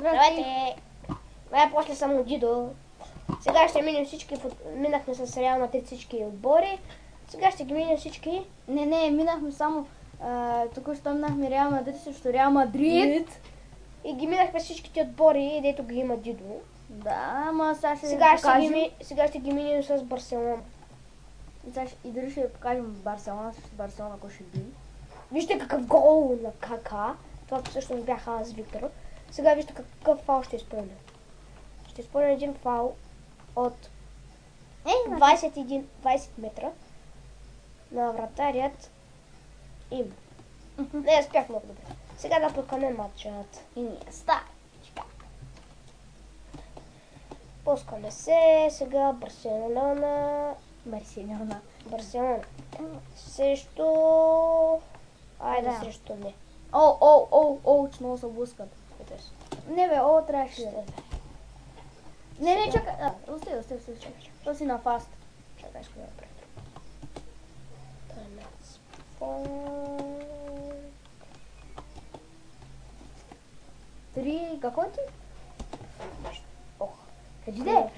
Здравейте! Най-после съм Дидо. Сега ще минем всички, минахме с Реал Мадрид всички отбори. Сега ще ги минем всички. Не, минахме само, току-що минахме Реал Мадрид срещу Реал Мадрид. И ги минахме всичките отбори, дето ги има Дидо. Да, ама сега ще сега ще ги минем с Барселона. И дали ще покажем Барселона срещу Барселона, ако ще би. Вижте какъв гол на Кака. Това всъщност бях аз с Виктор. Сега вижте какъв фаул ще изпълня. Ще изпълня един фаул от 20 метра на вратарят им. Не, спях много добре. Сега да пускаме матчът. И ние ставаме. Пускаме се. Сега Барселона. Срещу... Айде срещу не. Че много се блъскат. Не бе, трябваше да. Не, чакай. Остай. То си на фаст. Чакай, искам да направя. Три, какво ти? Ох, къде де?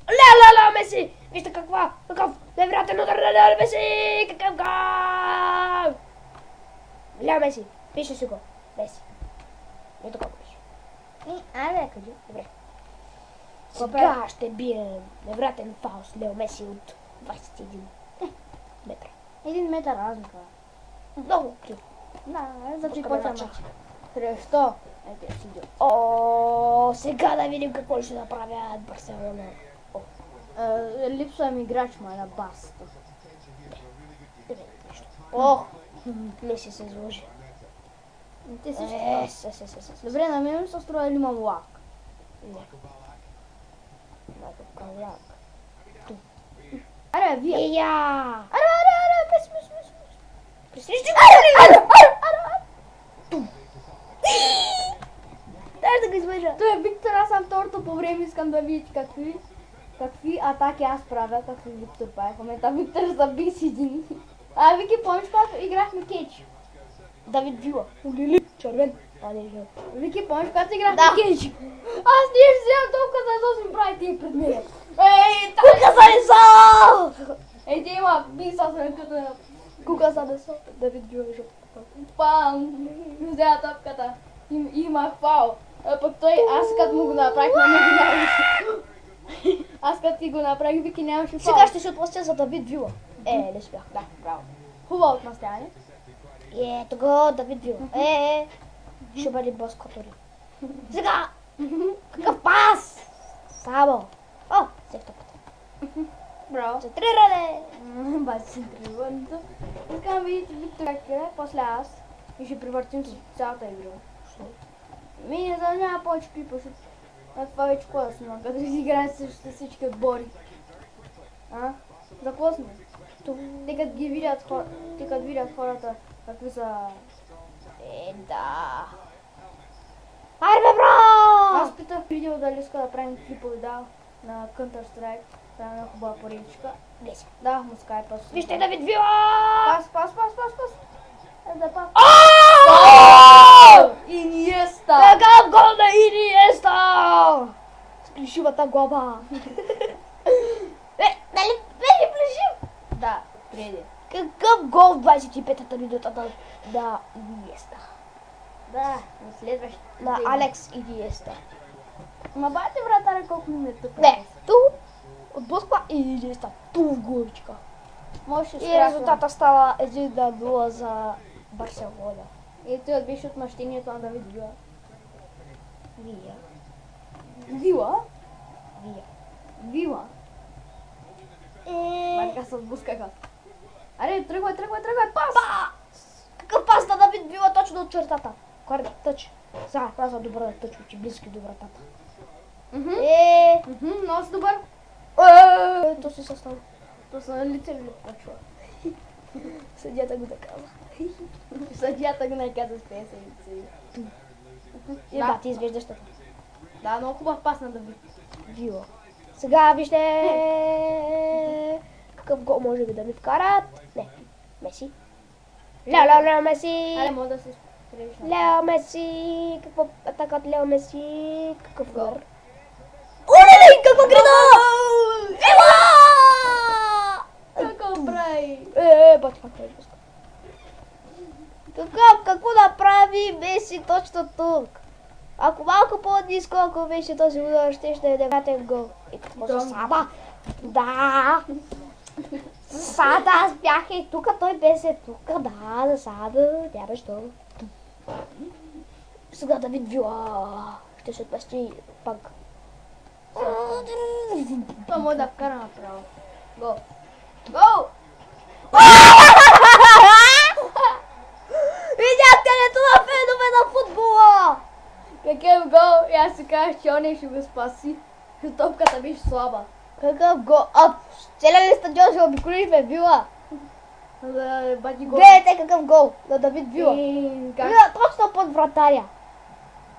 Ля, Меси! Вижте какъв невероятен удар на Меси! Какъв гол! Ля, Меси, пише си го. Меси. Не така пише. Айде, къде? Добре. Сега ще бием невероятен фаул с Лео Меси от 21 метра. 1 метър разлика. Много крив. Да, за ти почва матч. Срещу. Ето си идиот. Сега да видим какво ще направят Барселона. Липсва ми играч на Барс. Меси се изложи. Те също. Добре, на мен ми се струва ли имам лак? Не. Някакъв лак. Аре, вие. Аре, без. Пресрещи го! Дай да го излъжа. Той е Виктор, аз съм второто по време, искам да видите какви атаки аз правя, както Виктор прави. В момента Виктор заби с един. Вики, помниш когато играхме кетч? Давид Вила. Лили, червен. Вики, помниш когато играхме кетч? Аз не ще взема толкова за да ми прави тия пред мен. Кука за Исо! Те има биса с ръката. Кука за Исо. Давид Вила е жълт. Пам! Взема топката. Има фаул. Пък той, аз като му го направих, не го нямаше. Аз като ти го направих, Вики нямаше фаул. Сега ще се отмъстя за Давид Вила. Не спях. Да, браво. Хубаво отмъстяване. Ето го, Давид Вила. Ще бъде бъскотори. Сега! Какъв пас! Само! Сев топката. Браво. Центриране! Бази центрирането. Искам да видите Виктор как играе, после аз. И ще превъртим цялата игра. Не знам, няма повече клипа, защото това вече какво да снимам, като си играем с всички отбори. За какво сме? Те като ги видят хората, какви са... Да. Айде, бро! Аз питах видео дали иска да правим клипове, на Counter-Strike. Правим една хубава поредичка. Дах му скайпа. Вижте Давид Вила! Пас! Да пас. Иниеста! Какъв гол на Иниеста! С плешивата глава. Нали беше плешив? Да, преди. Какъв гол в 25-та минута на Иниеста? Да, следващ. На Алекс Иниеста. Ма бате вратаря колко ми е тук. Не, ту отблъсква Иниеста. Ту в главичка. И резултата става 1-0 за Барселона. И той беше отмъщението на Давид Вила. Вила? Майка се отблъскаха. Аре, тръгвай, пас! Какъв пас на Давид Вила точно от чертата? Корда, тъч. Сега, аз съм добър да тъч, че близки до вратата. Много си добър. То си състава. То са на лице ли почва. Съдията го да казва. Съдията го не казва с песен. Да, ти извеждаш така. Да, много хубав пас на Давид Вила. Сега вижте какъв гол може да ми вкарат. Не, Меси. Ля, Меси. Аре, може да се... Лео Меси, какво атака от Лео Меси, какъв удар. Оле, какво града! Ела! Какво прави? Бати, как прави пуска. Какво направи Меси точно тук? Ако малко по-ниско, ако беше този удар, ще е деветен гол. И какво за Сада? Да! Сада, аз бях и тук, той беше тук, да, за Сада, тя беше тук. Сега Давид Вила ще се отпести пак. Това може да вкара направо. Гол. Гол! Видяхте ли това фенове на футбола? Какъв гол? И аз си казах, че он ще го спаси. Топката беше слаба. Какъв гол? Целият ли стадион ще обиколихме Вила? Да, бати гол. Гледайте какъв гол на Давид Вила. Как? Вила точно под вратаря.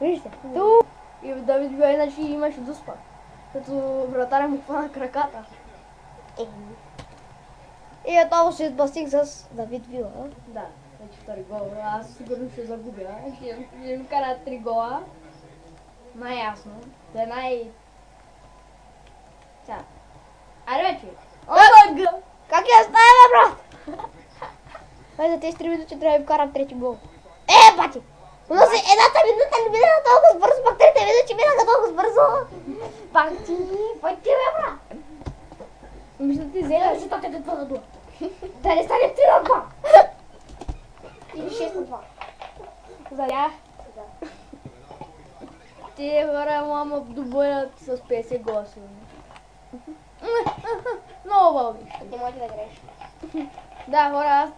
Вижте, тук. И Давид Вила иначе имаше дуспа. Като вратаря му хвана краката. И отново се сблъсних с Давид Вила. Да, вече втори гол. Аз сигурно ще загубя. Ще ми кара 3 гола. Най-ясно. Да е Сега. Айде вече. Как я оставя, брат? Ай, за тези 3 минути трябва да ви вкарам трети гол. Бати! Но си едната минута не минаха толкова бързо, пак трите минути минаха толкова бързо. Бати, бе, брат! Мисля ти взела. Резултатът е 2 на 2. Да не стане 3 на 2. Или 6 на 2. Заря. Те хора мама добавят с 50 гола сигурно. Много вълни. Не може да греш. Да, хора, аз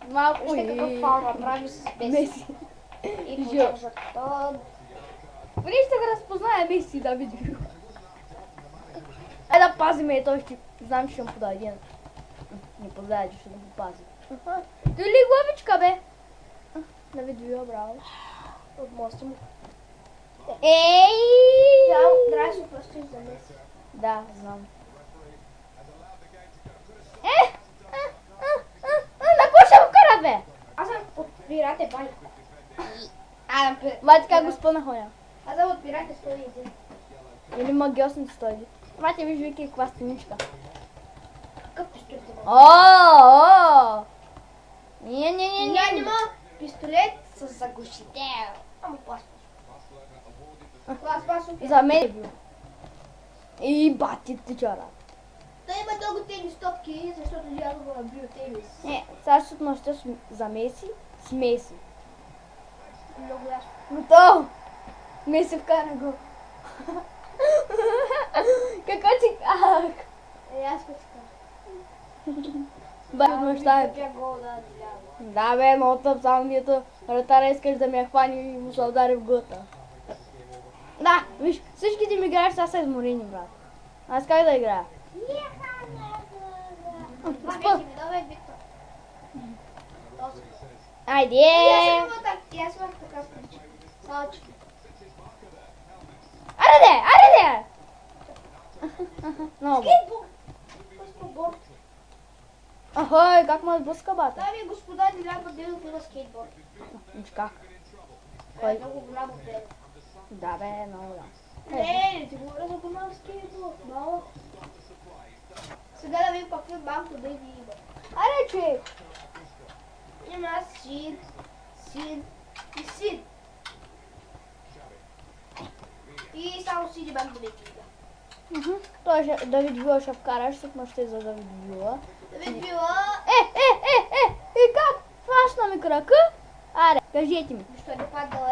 малко... Вижте какъв фаул направи с Меси. И поддържа то. Преди ще го разпознае Меси, да види. Айде да пазиме и той ще... Знам, че ще му пода един. Не познае, че ще да го пази. Ти ли главичка, бе? Да види, браво. От моста му. Ей! Трябва да се простиш за Меси. Да, знам. На кой ще го кара, бе? Аз съм от пирате, бай. Май така го спъна хоня. Аз съм от пирате 101. Или магиосните стои. Майте виж, вики каква страничка. Какъв пистолет има? О! Не. Няма пистолет с заглушител. Ама пластмас. Пластмасов. За мен е бил. И бати ти чара. Той има много тени стопки, защото дядо го набил тенис. Не, сега ще отмъща за Меси с Меси. Много ясно. Готово! Меси вкара го. Какво ти казах? Аз го така. Бати отмъща. Бях гол да дядо. Да бе, много тъп, само вието вратаря искаш да ме хвани и му се удари в гъта. Да, виж, всичките ми играеш сега са изморени, брат. Аз как да играя? Давай, Виктор. Айде! И аз имах така спичка. Само че. Аре! Много. Скейтборд. Скейтборд. Ахой, как ме сблъска, бата? Дами и господа, Дилян Бадилов има скейтборд. Как? Той е много голямо дело. Да бе, много да. Не, ти говоря за голям скейтборд. Малък. Сега да видим какви малко да има. Аре, човек! Има син и син. И само син и бак да видим. Той ще, Давид Вила ще вкараш, тук ще за Давид Вила. Давид Вила. И как? Фашна ми крака? Аре, кажете ми. Защо не падал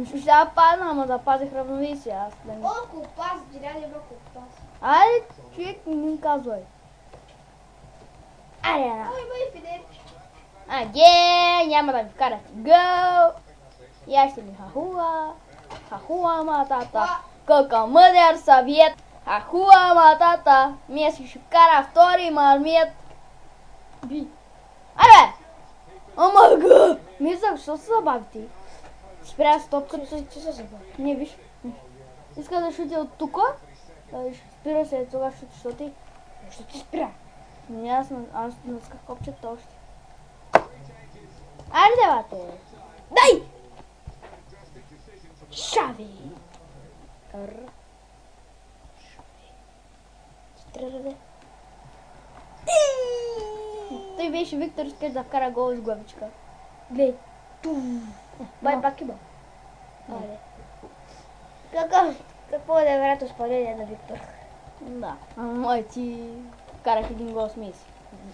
Ще да падна, ама да пазих равновесие, аз да не... Колко пас, Дилян има колко пас. Аре, човек, не ми казвай. Аре, О, има и Фидерче. Аде, няма да ви вкарат гол. И аз ще ми хахуа матата. Какъв мъдър съвет. Хахуа матата. Меси ще вкара втори мармет. Би. Аре! Омага! Мисля, защо се забави ти? Спря стопката. Че се забави? Не, виж. Иска да шути от тука. Спира се това шути, защото ти... Защо ти спря? Не, аз насках копчета още. Айде, бате! Дай! Шави! Шави. Той беше Виктор, искаш да вкара гол с главичка. Глей. Бай пак има. Айде. Какво е невероятно изпълнение на Виктор? Да. Ама ти вкарах един гол с Меси.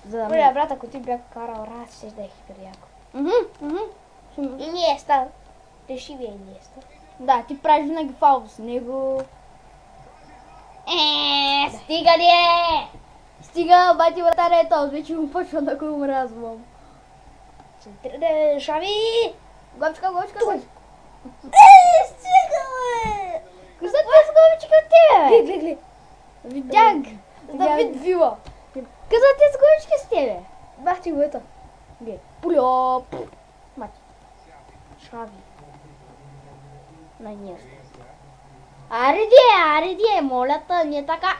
За да Моля, брат, ако ти бях карал раз, ще да е хиперяко. Иниеста. Реши ви Иниеста. Да, ти правиш винаги фаул с него. Стига ли е! Стига, бати вратаря е този, вече му почва да го умразвам. Центриране, Шави! Главичка. Стига, бе! Къде с главичка от тебе, бе? Глей. Видях. Давид Вила. Къде те с главички с тебе? Бах ти го ето. Гледай. Пулёп. Мати. Шави. На Инеста. Ареди, моля те, не така.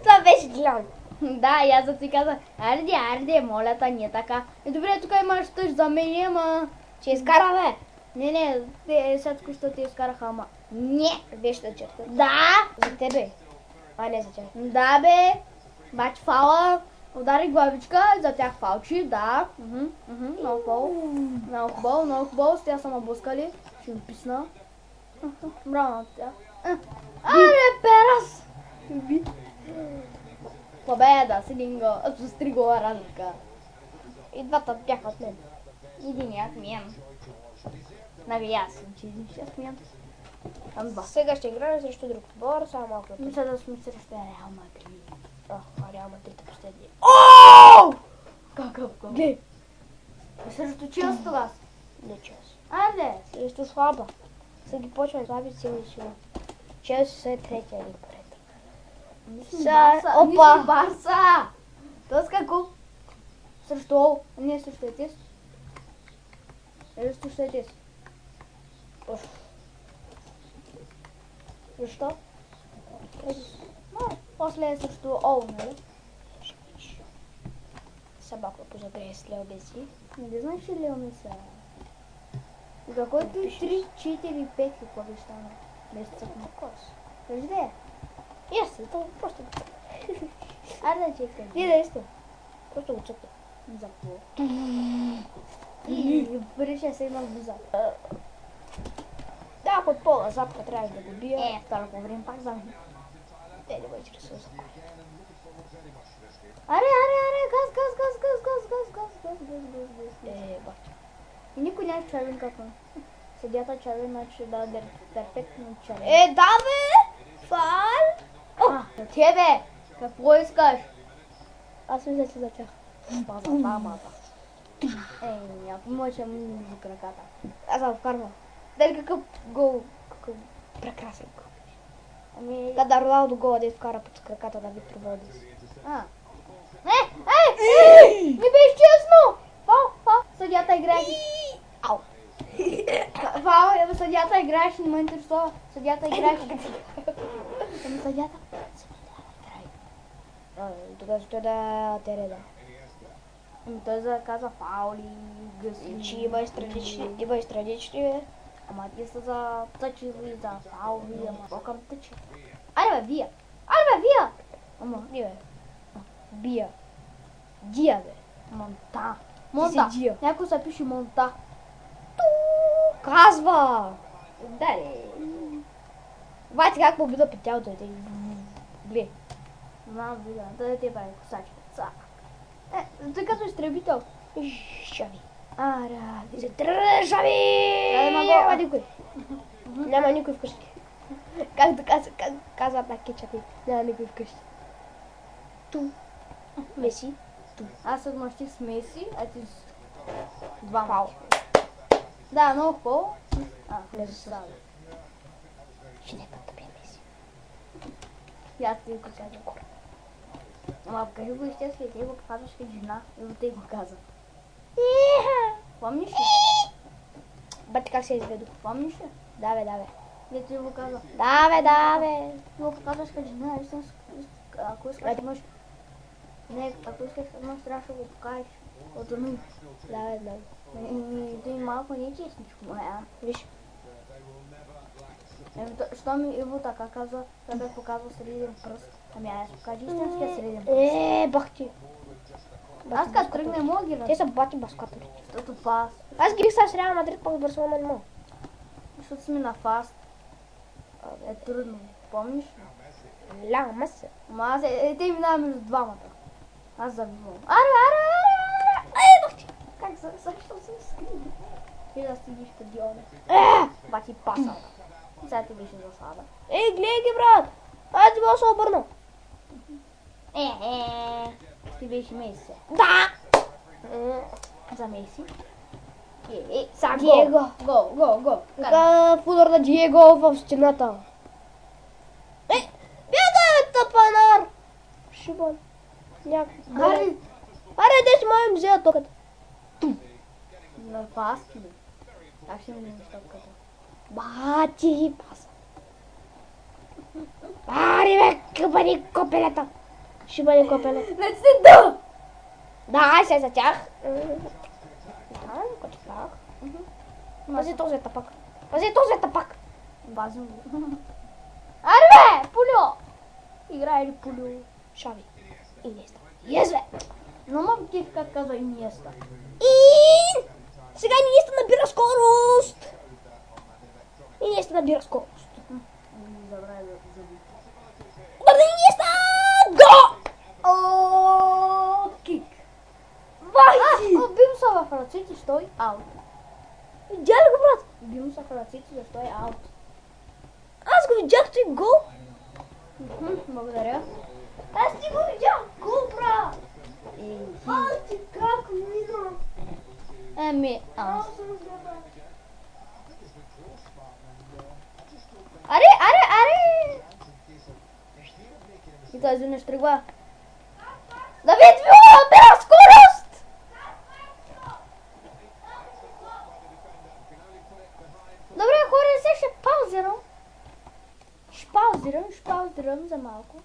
Това беше главно. Да, и аз да ти казах, ареди, моля те, не така. Добре, тук имаш тъж за мен, ама... Ще изкараме. Не, те сега току-що те изкараха, ама... Не! Беше на черта. Да! За тебе. А не за тях. Да, бе! Бачи фала, удари главичка, за тях фалчи, да. Много хубаво, с тя са ме блъскали. Ще ми писна. Браво на тях. Аре, перас! Победа с един гол, с 3 гола разлика. И двата бяха от мен. Единият мен. Нали аз съм, че един ще мен. Там два. Сега ще играем срещу друг отбор, само малко. Мисля да сме срещу Реал Мадрид. Реал Мадрид е последния. Какъв гол? Глей. Срещу Челси тогава. Не Челси. Айде! Срещу слаба. Са ги почваме слаби силни сила. Челси са е третия един поред. Опа! Барса! Тъска гол. Срещу Ол. Не срещу Етис. Срещу Етис. Защо? После е срещу Ол, нали? Собака позагрее с Лео Меси. Не знаеш ли Лео Меси? За който 3, 4, 5 какво би стана? Месеца на кос. Кажи да е. Ясно, това просто го цъкна. Айде да чекай. Не да искам. Просто го цъкна. За какво? И реши се има близа. Да, ако от пола запка трябва да го бия. Второ по време пак за мен. Не ме интересува за кой. Аре, газ. Бахте. И никой не е червен като мен. Съдята червен, значи да е перфектно червен. Да бе! Фал! Тебе! Какво искаш? Аз мисля, че за тях. База. Някой може му за краката. Аз съм вкарвам. Дали какъв гол, какъв прекрасен гол. Ами... Когда Роналдо гола да вкара под краката на Виктор Валдис. Не беше честно! Фал! Съдята играеше. Ау! Фал, съдята играеше, не ме интересува. Съдята играеше. Ами съдята... Тогава защо да тереда? Ами той заказа фаули, гъси. Че има и странични. Ама те са за тъчеви, за фаули, ама по-към тъчи. Айде бе, вия! Ама... Не бе. Бия. Дия бе. Монта. си Дия. Някой се пише Монта. Казва! Дали. Бати как му бида по тялото. Гле. Знам, видя. Да те прави косачка. Той като изтребител. Шави. Ара. Шави! Няма никой. Няма никой вкъщи. Както казват на кетчъпи. Няма никой вкъщи. Ту. Меси. Аз се отмъщих с Меси, а ти с два Фал. Да, много хубаво. Не заставя. Ще не път да бия Меси. И аз ти го казвам. Ама кажи го естествено, ти го казваш като жена. И те го каза. Помниш ли? Бати как се изведу. Помниш ли? Да бе. Не ти го каза. Да бе. Ти го показваш като жена, ако искаш да мъж. Не, ако искаш да мъж, трябваше да го покажеш. От уми. Да бе. Той малко не е честничко, моя. Виж. Що ми Иво така казва, така показва среден пръст. Ами аз покажи истинския среден пръст. Бах ти. Аз като тръгне мога ги Те са бати баскатори. защото фаст. Аз ги бих с Реал Мадрид, пък с Барселона не мога. Защото сме на фаст. Е трудно, помниш? Ляма маса. Ама аз те минаваме между двамата. Аз забивам. Аре! Бах ти. Как защо съм скрили? Ти да стигиш преди оне. Бати паса. Сега ти беше засада. Гледай ги, брат. Аз ти мога да се обърна. Ти беше Меси. Да! За Меси. Са Диего. Гол. Така удар на Диего в стената. Бягай, тъпанар! Шибан. Аре! Аре, де си май взела токата. На фаст ли? Аз ще ми топката. Бати паса. Аре, бе, къпани копелета. Шибани копелета. Не си да! Да, се за тях. Да, котиках. Пази този тъпак. Базо. Аре бе! Пулю! Играе ли Пулю? Шави. Инеста. Ес, бе! Но мам кеф как казва Инеста. Сега Инеста набира скорост. Инеста набира скорост. Забравя да заби. Удар на Инеста! Го! О, кик. Вай! Бим се в ръцете, стой аут. Видя ли го, брат? Бим се в ръцете, да стой аут. Аз го видях, той гол. Благодаря. Аз ти го видях, гол, брат. Аз ти как мина. Еми, аз. Аре! И той изведнъж тръгва. Давид Вила набира скорост! Добре, хора, сега ще паузирам. Ще паузирам за малко.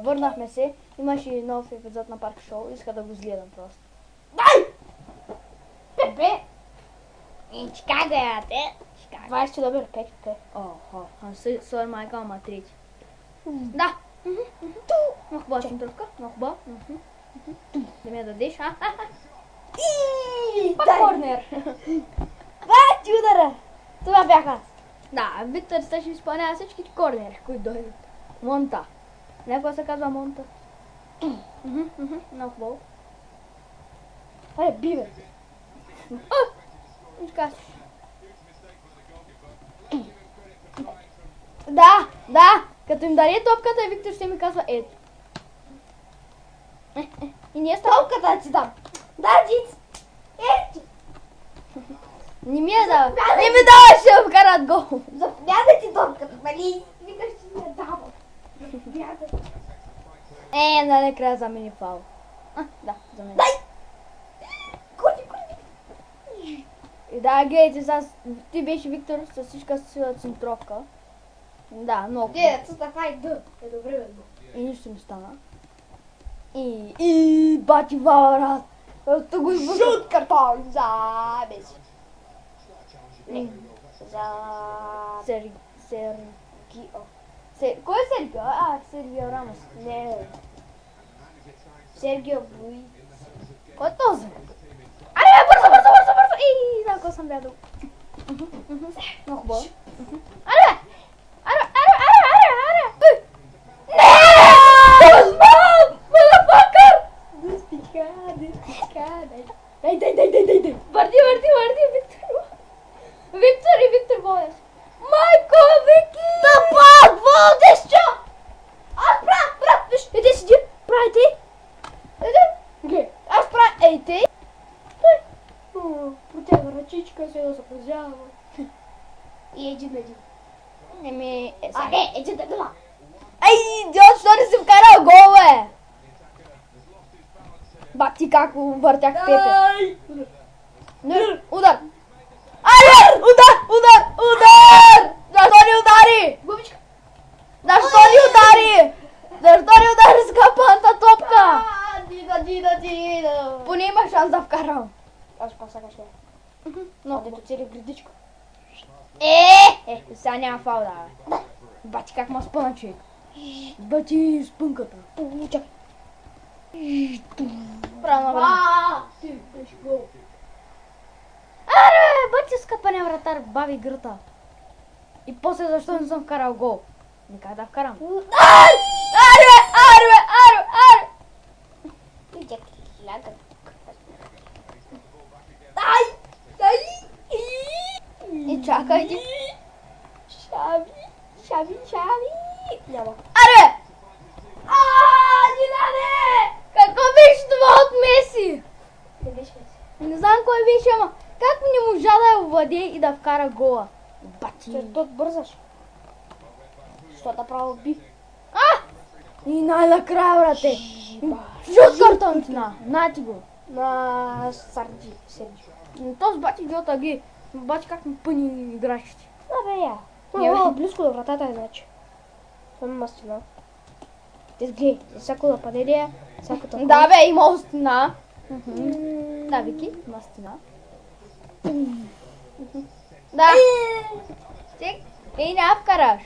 Върнахме се. Имаше нов епизод на Парк Шоу. Иска да го изгледам просто. Дай! Бе! Чикаго е, те. 20 добър, 5. Охо, sorry майка, ама трети. Да. Много хубава центровка, много хубава. Да ми я дадеш, Пак корнер. Бати удара. Това бях аз. Да, Виктор ще изпълнява всички корнери, които дойдат. Монта. Някога се казва Монта. Много хубаво. Аре, биве. Да, като им даде топката, Виктор ще ми казва ето. И ние става. Топката ти дам. Да, диц. Ето. Не ми я дава. Не ми дава, ще я вкарат гол. Заповядай ти топката, нали? Викаш, че ми я дава. Заповядай. Накрая за мен фал. Да, за мен. Дай! Курди. И да, гледайте, ти беше Виктор с всичка сила центровка. Да, много. Ставай да. Е добре, бе. И нищо не стана. И бати варат. Ето го избуша. Шут картон за Меси. Не. За Сергио. Кой е Сергио? Сергио Рамос. Не. Сергио Буи. Кой е този? Аре, бързо! Да, кой съм бядал. Много хубаво. Аре! Мазафакър! Дъстичка. Дай. Върди, Виктор водеш. Майко, Вики! Тъпак, водеш, чо? Аз правя, виж, иди седи, прави ти. Гледай, аз правя, ти. Протяга ръчичка, се да се позява. И един. Еми, Не, един да два. идиот, що не си вкарал гол, бе? Бати как въртях Пепе. Удар! Аре! Удар! Защо ни удари? Губичка. Защо ни удари с капаната топка? Дида. така ще е. Но, Дето цели градичка. сега няма фал, да, бе. Бати как ма спъна, човек. Бати спънката. Чакай. Правилно време. Ти, беше гол. Аре, бати скъпане вратар, бави гръта. И после защо не съм вкарал гол? Никак да вкарам. Аре! Чакай, ляга. И чакайте. Шави. Няма. Аре! Диляне! Какво беше това от Меси? Не беше Меси. Не знам кой беше, ама как не можа да я овладее и да вкара гола? Бати. Защото бързаш. Защото направо би. И най-накрая, брате. Жълт картон ти на ти го. На Серджи. Този бати гълта ги. Бати как ми пъни играчите. Абе, я. Я Много бе. близко до вратата е, значи. Това ми мастина. Те сгледай, за всяко нападение, всяко такова. Да бе, има стена. Да, Вики, има стена. Да. Стик. И не вкараш.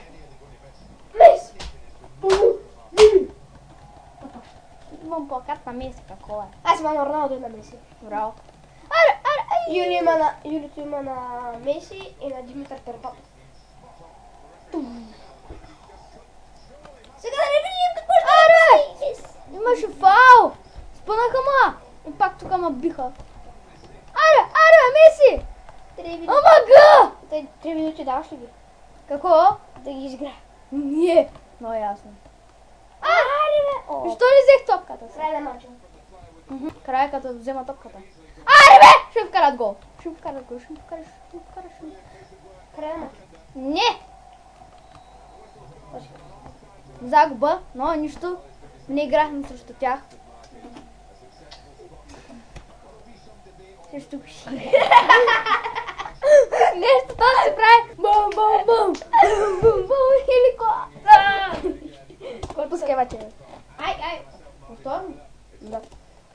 Имам плакат на Меси, какво е? Аз имам на Роналдо и на Меси. Браво. Юлито има на Меси и на Димитър Перпапов. Сега да не видим какво ще стане. Имаше фал. Спънаха ма. И пак тук ма биха. Аре, Меси. 3 минути. Ама га! 3 минути даваш ли ги? Какво? Да ги изигра. Не. Много ясно. Аре, бе! Защо не взех топката? Край на мача. Края като взема топката. Аре бе! Ще вкарат гол. Ще вкараш. Край на мача. Не! Загуба, но нищо. Не играхме срещу тях. Срещу нещо това се прави. Бум. Или ко? Който скемате. Ай. Повторно? Да.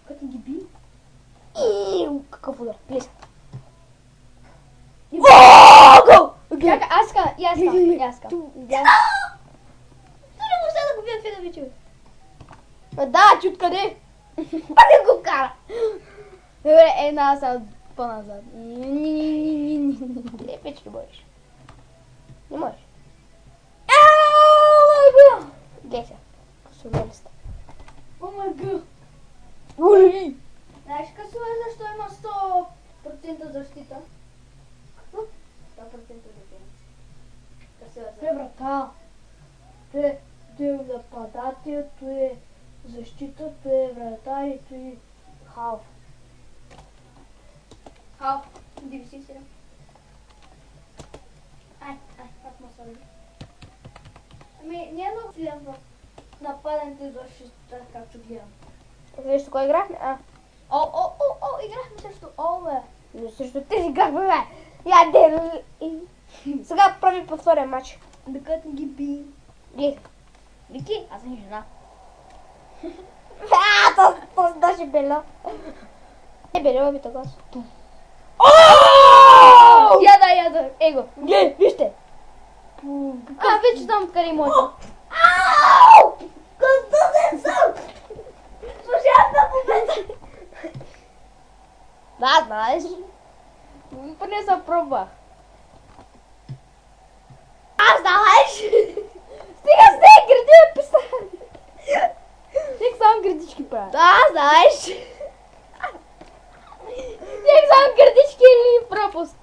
Като ги би. Какъв удар. Влиза. Гол! Чакай, аз искам. Не можа да го видя фига вече. Да, че откъде? А не го кара. Добре, една са по-назад. Не, вече не можеш. Не можеш. Гледай се. Професионалиста. Омага. Знаеш късо е защо има 100% защита? Какво? 100% защита. Късо е Той врата. Той е нападател, той е защита, той е вратар и той е халф. Халф. 97. Ай, пак ма сори. Ами, не е много силен в нападането защита, както гледам. Виж, кой играхме? Играхме срещу Оле. Но срещу тези играхме, бе. Яде. Сега прави по втория матч. Докато ги би. Гледай. Вики, аз съм жена. То даже бело. Не бело би така. Яда. Его. Гледай, вижте. Вече знам къде може. Ау! Контузен съм! Служебна победа! Да, знаеш. Поне се пробвах. Знаеш! Стига с нея гради е писал. Нека само градички правя. Да, знаеш! Нека само градички или пропуск.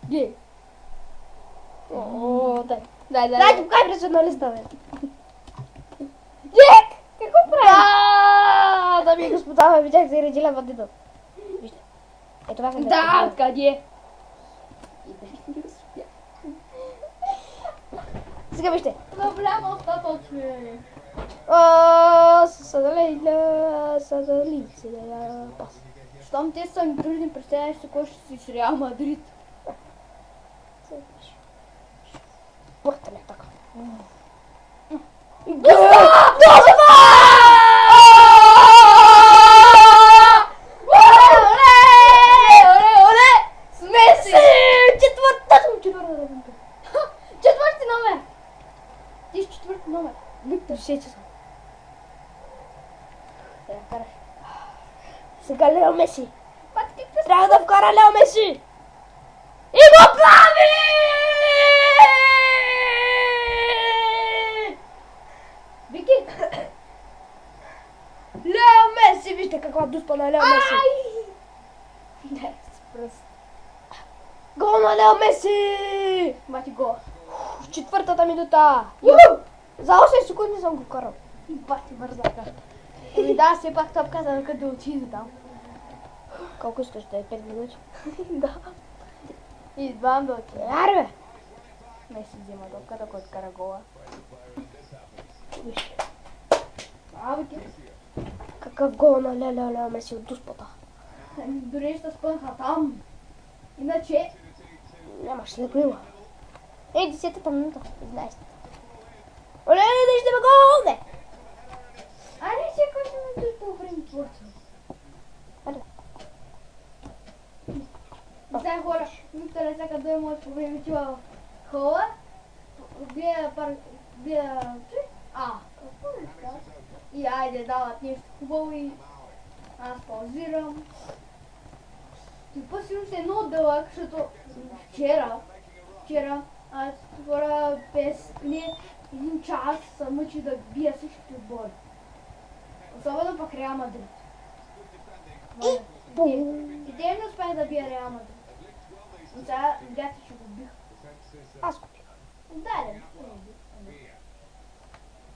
Дай. Дай. Дай, ти покай професионалиста, бе. Джек! Какво правиш? Дами и господа, видях заредила въдето. Вижте. Ето бяха Да, откъде? Сега вижте. Проблема остата, че... Съдали. Щом те са ми трудни, представяш се кой ще си с Реал Мадрид. Пъртане така. четвъртата минута. Четвърти номер! Ти си четвърти номер. Виктор. 10 часа. Сега караш. Сега Лео Меси. Патки, Трябва да вкара Лео Меси. И го прави! Вики! Лео Меси! Вижте каква дуспа на Лео Меси. Не, с пръст. Гол на Лео Меси! Бати гол. В четвъртата минута. За 8 секунди съм го вкарал. Бати бързака. Ами да, все пак топката къде отиде там. Колко искаш да е 5 минути? Да. И идвам да отиде. Аре! Не си взема топката, който кара гола. Виж. А, Вики. Какъв гол на Лео Меси от дуспата. Дори ще спънха там. Иначе... Нямаш да го има. Ей, 10-та минута. 11-та. Оле, да ще ме гол, бе! Аре, всяка минута ще време творца. Аре. Сега хора, Виктор е сега да има по време това хола. Вие какво ли така? И айде дават нещо хубаво и аз паузирам. Типа си ще е много дълъг, защото вчера аз хора без един час се мъчи да бия всички отбори. Особено пък Реал Мадрид. И те не успях да бия Реал Мадрид. Но сега видяхте, че го бих. Аз го бих. Да,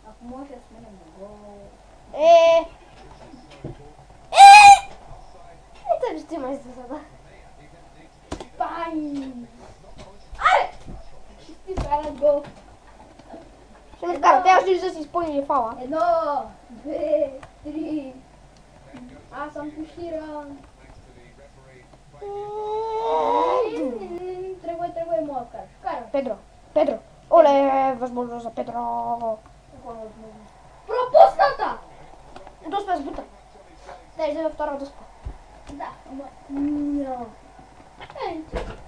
ако може да сменям на гол. Ето ще имаш за sada. Бай! Аре! Ще ти вкара гол. Ще ме вкара, те още да си изпълнили фала. 1, 2, 3. Аз съм пуширан. Тръгвай, моя вкараш. Педро. Оле, възможно за Педро. Пропусната! Доспа с бута. Да, излезе втора доспа. Да, ама...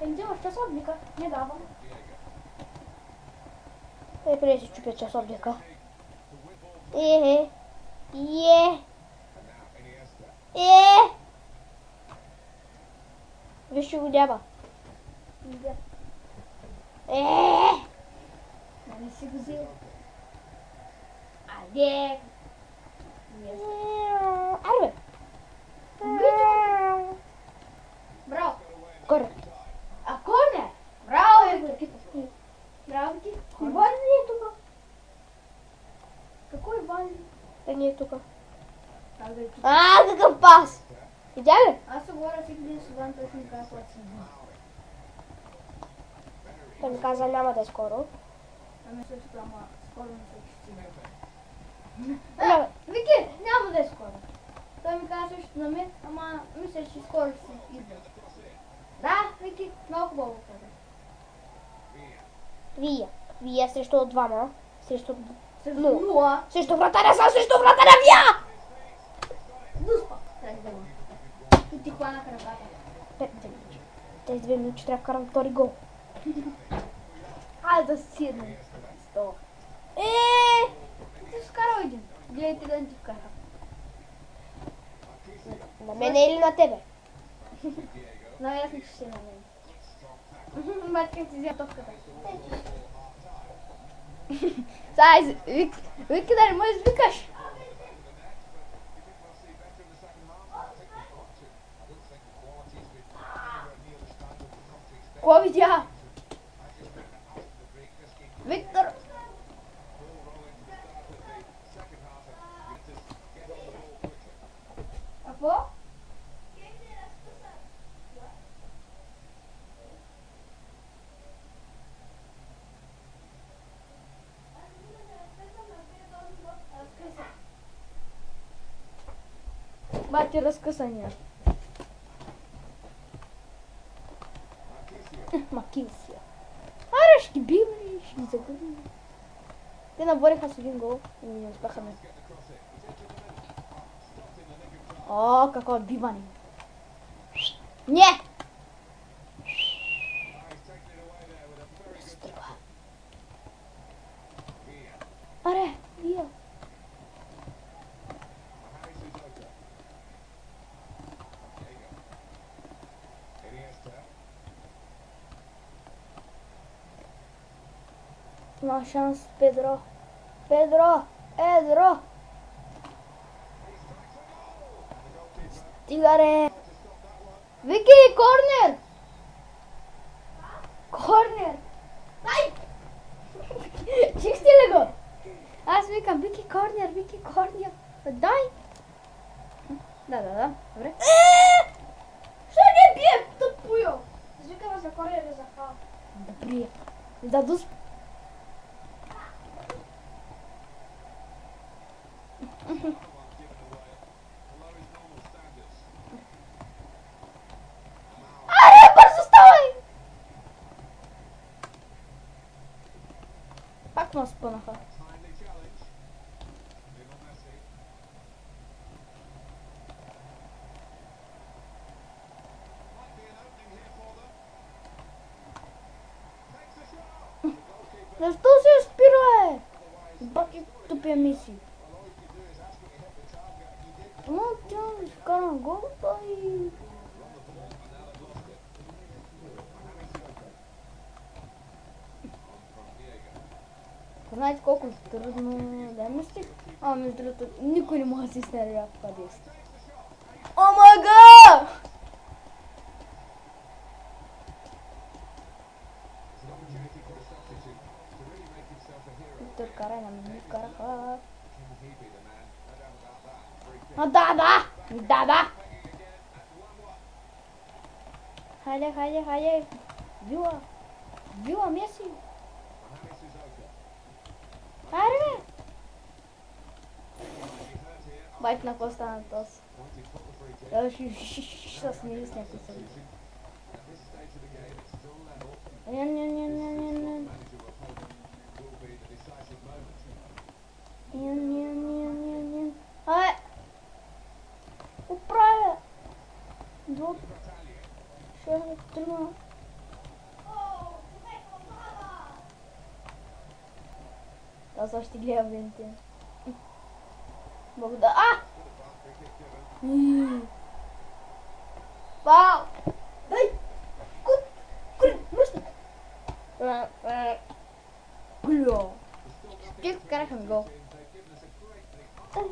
вземаш часовника, не давам. Преди си чупя часовника. Виж, че го няма. Да. Не си го взел. Айде! Арбе! Браво! Горе. А коне? Браво, Виктор! Браво ти! Иван ли е тук? Какой Иван? Да не е тук. Как да е тук? Какъв пас! Видя ли? Аз се говоря всеки ден с Иван, той ще ми казва това си. Той ми каза няма да е скоро. Ами също, ама скоро не се чести. Няма. Вики, няма да е скоро. Той ми каза също на мен, ама мисля, че скоро ще се идва. Да, Вики, много хубаво каза. Вие срещу двама. Срещу... С нула. Срещу вратаря са, срещу вратаря Вия! Дуспа. Трябва да има. И ти хванаха ръката. 5 минути. Тези 2 минути трябва да вкарам втори гол. Айде да седнем. Сто. Ти си вкарал един. Гледайте да не ти вкара. На мене или на тебе? Най-ясно ще си на мен. Батка ти взема топката. Сега, Вики да не ме извикаш. Какво видя? Виктор! Какво? Бати разкъсания. Макинсия. Аре, ще ги бим и ще ги загубим. Те набориха с един гол и не успяха ме. О, какво отбиване. Не! Има шанс, Педро. Едро! Стига ре! Вики, корнер! Дай! Чихте ли го? Аз викам, Вики, корнер! Дай! Да, добре. Що не бие, тъпуйо? Извикаме за корнер и за фал. Добре. Да дус... Аре, бързо ставай! Пак ме спънаха. Защо се спира, баки тупия миси. Но тя ми скара гол, и... Знаете колко трудно да мислих? Между другото, никой не може да си снарява в това действие. Омага! Виктор карай на мен, караха. Да! Хайде. Вила, Меси. Хайде, бе. Байт на коста на тос. Ще смили с някой съди. Ай! Оправя! Друг. Ще тръгна. Аз още гледам вените. Благодаря. Вау! Дай! Кури! Мръсна! Гло! Те вкараха ми гол. Дай!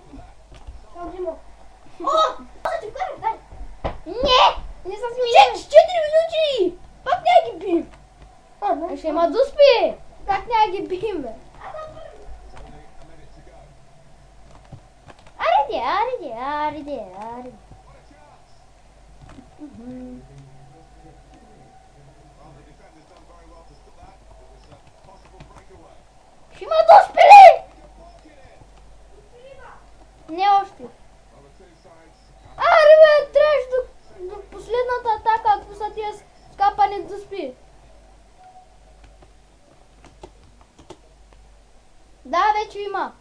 Не са смеяли! 4 минути! Пак няма ги бим! Ще има дуспи! Как няма ги бим, бе? Ариде! Ще има дуспи ли? Не още. Аре, бе, трябваше до последната атака, ако са тия скапани дуспи. Да, вече има.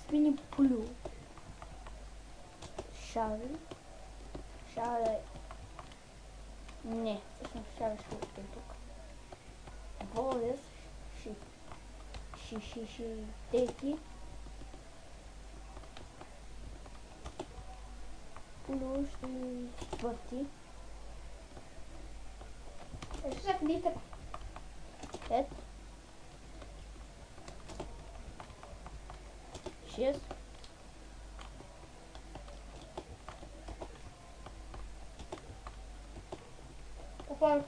Свини плю. Шаре. Не, всъщност Шаре ще е тук. Волес. Теки. Плюс и четвърти. Ще се къдите. 5. 6. Какво?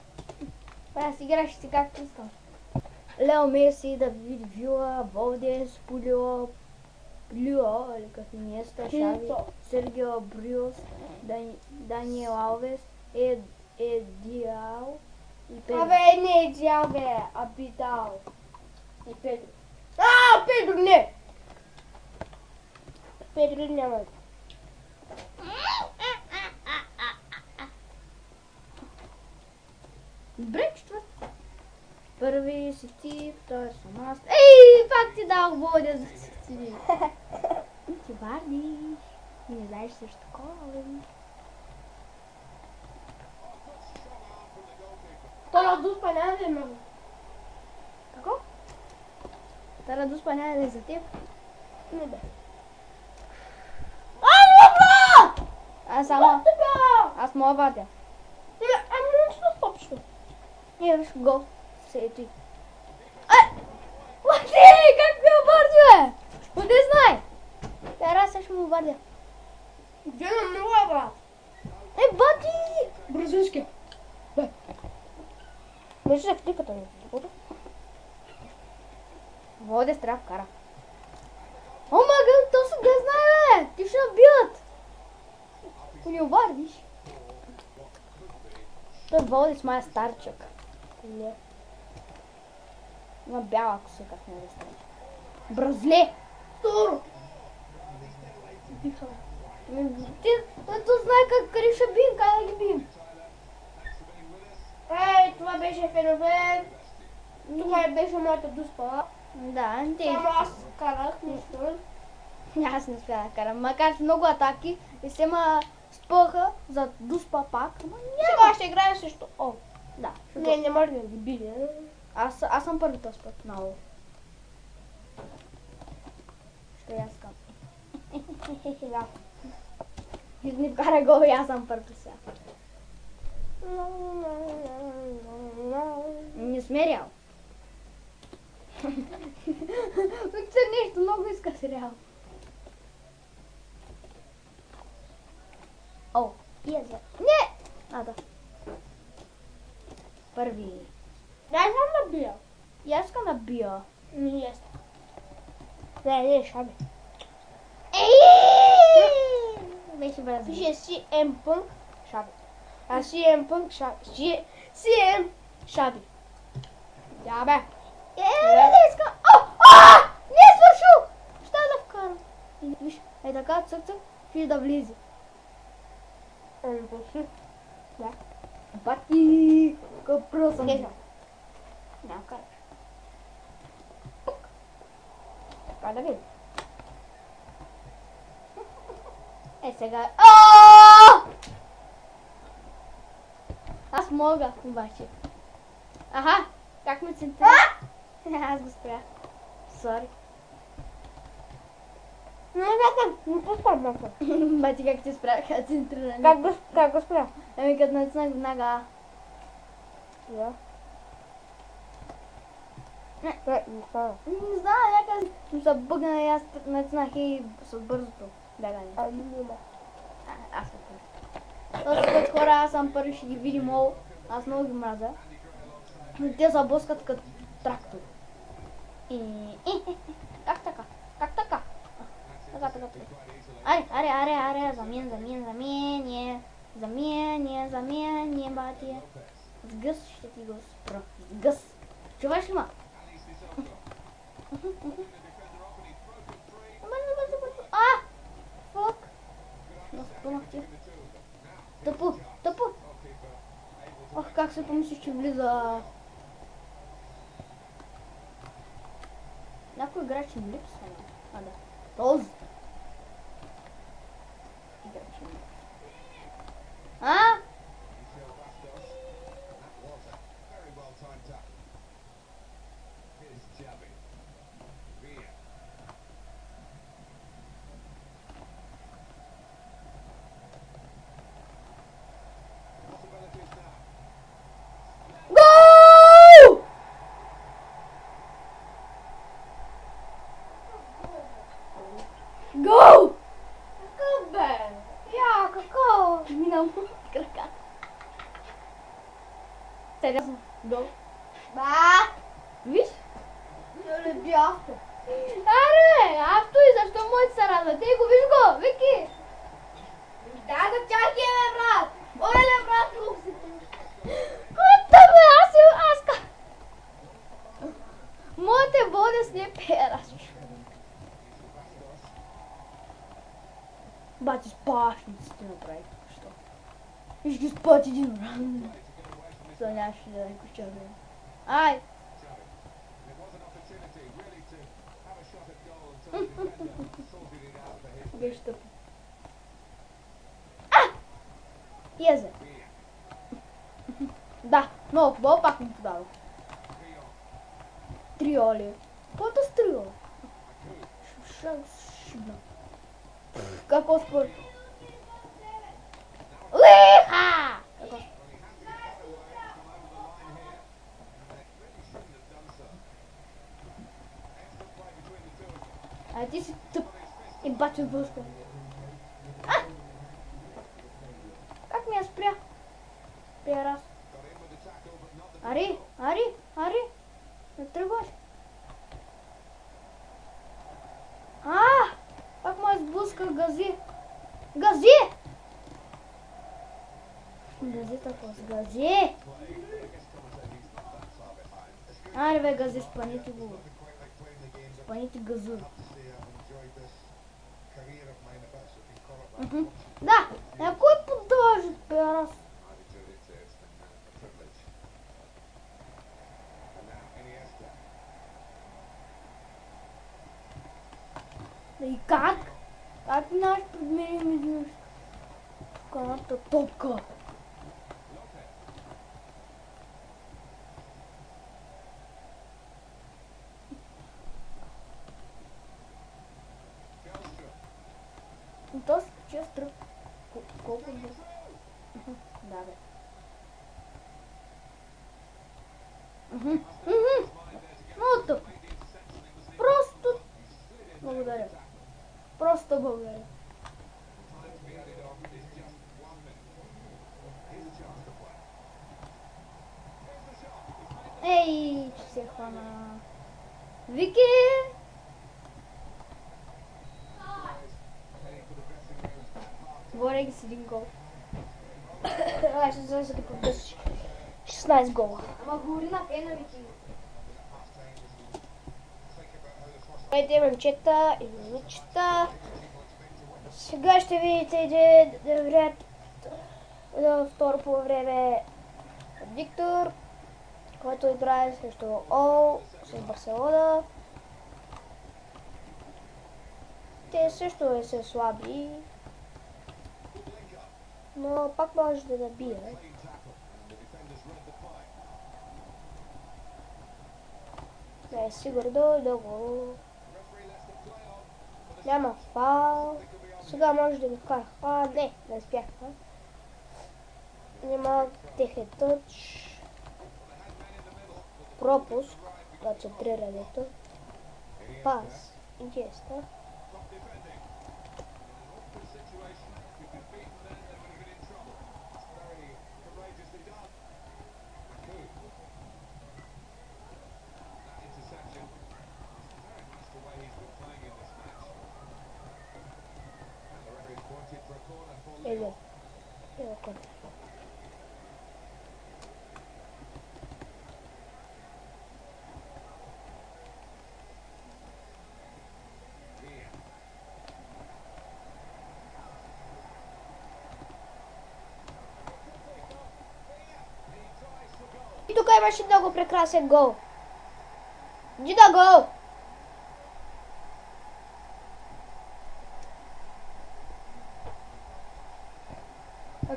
Аз играш си както искам. Лео Меси, Давид Вила, Волдес, Пулио, или как Инеста, Шави, Сергио Бриос, Даниел Алвес, Едиал и Педро. Абе, не Едиал, бе, Абидал. И Педро. Педро не! Педро няма. Добре, четвърт. Първи си ти, втори съм аз. Ей, пак ти дал водя за си ти. Ти вардиш. Не знаеш също такова, бе. Това дуспа няма да е много. Какво? Тара дуспа няма да е за теб? Не бе. Аз мога вадя. Ами не че общо. Виж, гол. Сети. Мати, как ме обърдя? Къде знай? Teraz ще му обърдя. Где на нула, брат? Бати! Бразилски. Може да кликата ми. Воде страх кара. О, мага, то се га знае, бе! Ти ще набият! Ако ни обардиш. Той води с моя старчък. Не. Има бяла коса, как не да стане. Бразле! Второ. Той знае къде ще бим, как да ги бим. Ей, това беше феномен. Това беше моята дуспа. Да, те. Само аз карах нещо. Аз не успя да карам, макар че много атаки и се ма спъха за дуспа пак. Ама Сега ще играем също. О, да. не може да ги бие. Аз съм първи този път много. Що я скам. Да. Не вкара гол и аз съм първи сега. Не сме реал. Виктор нещо много иска сериал. О, еза. Не! Да. Първи. Да, аз съм набия. И аз искам да бия. Не, есть. Не, шаби. Беше бразил. Пише CM Punk шаби. А CM Punk шаби. CM шаби. Да, бе. Не искам. Не е свършил! Ще да вкарам. Виж, така, цък-цък, ще да влизи. После. Да. Бати! Къпро съм. Кежа. Няма караш. Така да видим. Сега. Аз мога, обаче. Аха, как ме центрира? Аз го спрях. Сори. Не поставям. Бати как ти спрях, центриране. Как го спря? Ами като натиснах веднага. Да. Не става. Не знам, някак ми се бъгна и аз натиснах и с бързото бягане. Няма. Аз съм първи. Този път хора, аз съм първи, ще ги видим ол. Аз много ги мразя. Те се блъскат като трактор. Как така? Как така? Така. Аре, замение, бати. С гъс ще ти го спра. С гъс. Чуваш ли ма? Фак. Спънах ти. Тъпо. Ох, как се помислиш, че влиза. Някой играч им липсва. Да. Този. Играч им липсва. Гол! Какъв бе? Какво? Минам от крака. Сериозно. Гол. Виж? Не бяхте. Аре, авто и защо моите се радват? Ей го, виж го, Вики! Да, чакай, бе, брат! Оле, брат, колко си ти? Кото бе, аз моите води с не пераш. Бати, спашници ти направи. Що? Виж ги спати един ран. То нямаше да е кучерно. Ай! Беше тъпо. Езе. Да, много хубаво, пак ми подава. Трио ли? Каквото с трио? Шибна. Какво спорт? Уиха! ти блъскам. Как ми я спря? Спря раз. Ари! Не тръгваш. Как ме сблъска гази? Гази! Гази така с гази! Айде бе, гази, спаните го. Спаните газу. Да, кой поддържа, бе, раз? И как? Как наш подмерим изведнъж? Каната топка. То се че стръп. Колко бе? Да, бе. Ното. Просто. Благодаря. Просто благодаря. Ей, че се хвана. Вики! Говоря ги с един гол. Ай, ще знам, да поддържиш 16 гола. Ама говори на фена, Вики. Здравейте, момчета и момичета. Сега ще видите един ред на второ по време Виктор, който играе срещу Ол с Барселона. Те също са слаби, но пак може да набие. Не, сигурно много. Няма фаул. Сега може да ми вкара. Не успяхме. Няма техен тъч. Пропуск на центрирането. Пас. Интересно. Еле. И тук имаше много прекрасен гол. Иди на гол!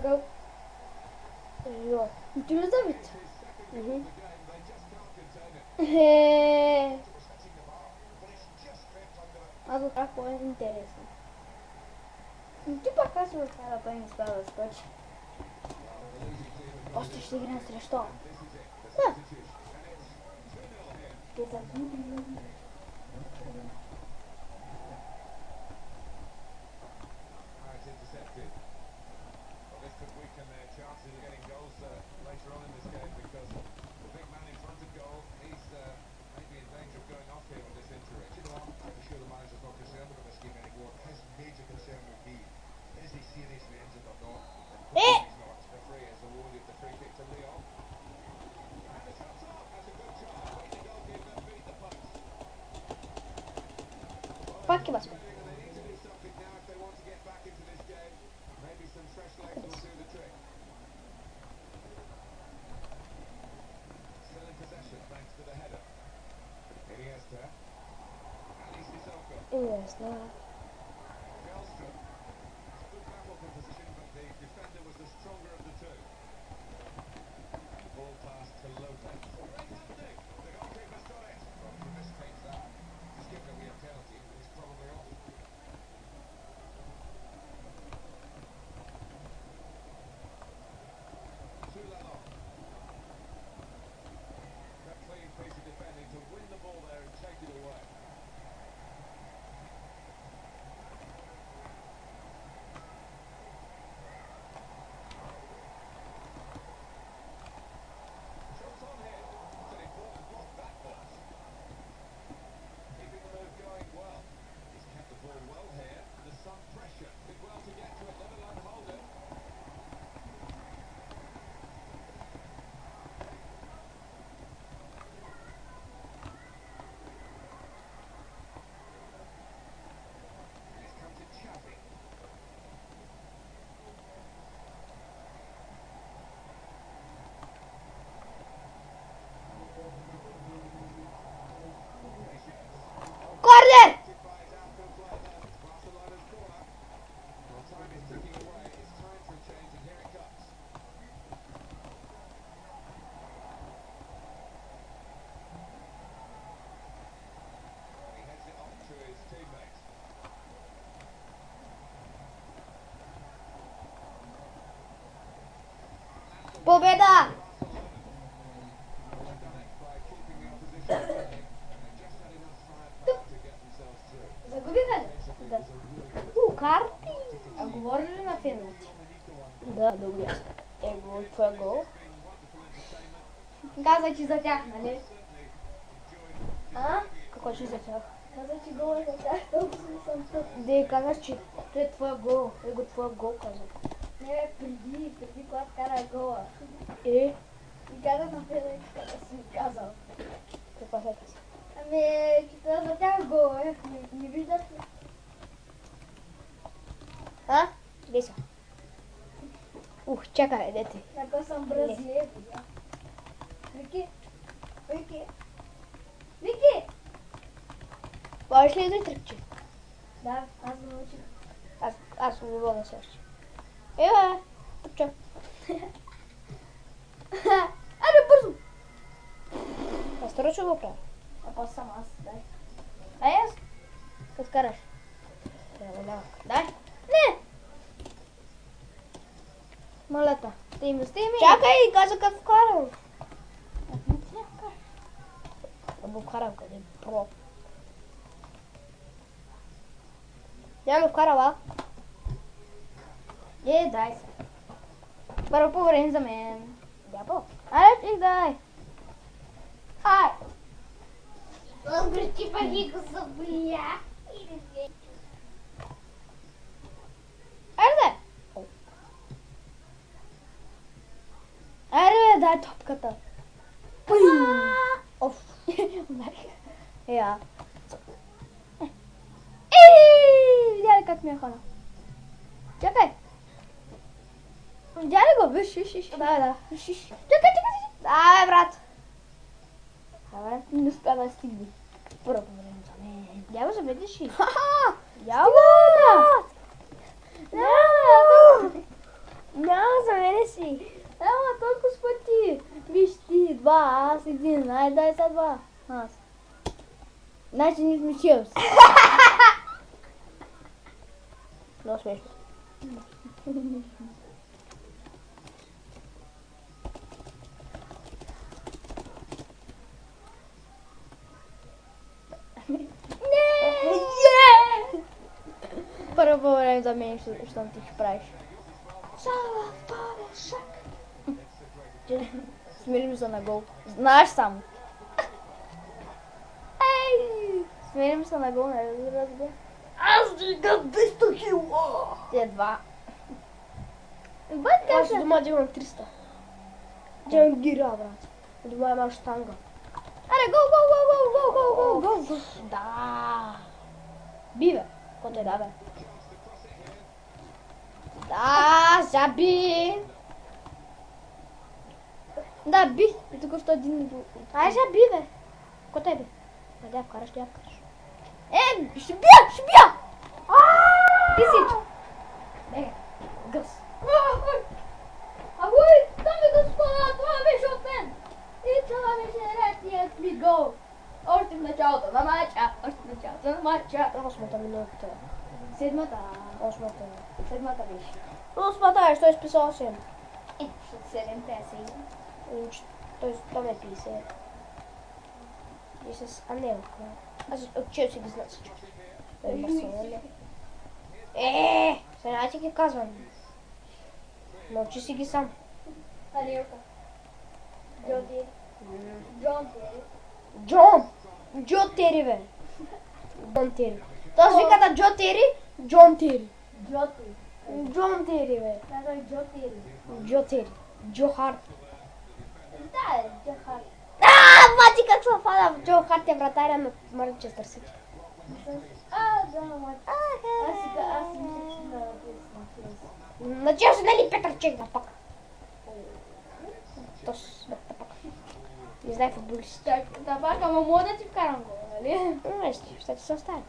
Гол. Йо. Ти ли Давид? Аз го правих по-интересно. Ти пак казваш, да той не успя да скочи. Още ще играем срещу. Да. Те са губи. Пак има сме. Ясно. Победа! Загубиха ли? Да. Карти! А говори ли на финландски? Да, добре. Твой гол. Каза, че за тях, нали? А? Какво ще за тях? Каза, че гол е за тях, толкова съм тук. Да, казаш, че той е твоя гол. Твоя гол, казах. Не, преди когато кара гола. И? И казах на финландски, като си ми казал. Какво се каза? Ами, че това за тях гол е. Не виждаш ли? А? Деса. Чакай, дете. Ако съм бразилец. Вики! Вики! Вики! Можеш ли да тръпче? Да, аз научих. Аз не мога да се още. Ева, тръпче. Айде, бързо! Аз второ ще го правя. А после съм аз, дай. Ай аз? Като караш. Дай. Не! Малета. Те инвести ми. Чакай, каза как вкарал. Да го вкарам къде про. Няма вкарал, а? Дай се. Първо по време за мен. Дябо. Айде, ти дай. Ай! Обръчи паги го заболя. Айде! Айде, дай топката. Оф. Я. Видя ли как ми е хвана? Чакай. Видя ли го? Виж. Да. Чакай. Давай, брат. Давай, не успя да стигне. Първо време за мен. Дябо забедиш ли? Ха-ха! Дябо, брат. Няма за мене си. Ела, толкова пъти. Виж ти, два, аз един. Айде, дай са два. Аз. Значи ние сме Челси. Много смешно. Първо време за мен, щом ти ще правиш. Смирим се на гол. Знаеш само. Ей! Смирим се на гол, не разбира. Аз дигам 200 кила. Те два. Аз дома имам 300. Джангира, брат. Дома имам штанга. Аре, гол! Да. Биве. Какво те да, бе? Да, заби. Да, би. И тук още един. Ай, заби, бе. Какво те, бе? Да вкараш. Ще бия! Ти си. Гъс. Агуй, дами и господа, това беше от мен. И това беше ретният ми гол. Още в началото на матча. Осмата минута. Седмата беше. Осмата е, що изписа 8. Защото 7 песа. Той ме писе. И с Анелка. Аз от Челси ги знам всичко. Сега ти ги казвам. Научи си ги сам. Анелка. Джо Тери, бе. Джон Тери. Този вика на Джо Тери, Джон Тери. Джон Тери, бе. Джо Тери. Джо Харт. Да, Джо Харт. Мати как се фада. Джо Харт е вратаря на Манчестър Сити. Аз си мисля, че да На Челси, нали Петър Чех да пак? Не знае футболист. Да, пак, ама мога да ти вкарам гол, нали? Ще ти се оставя.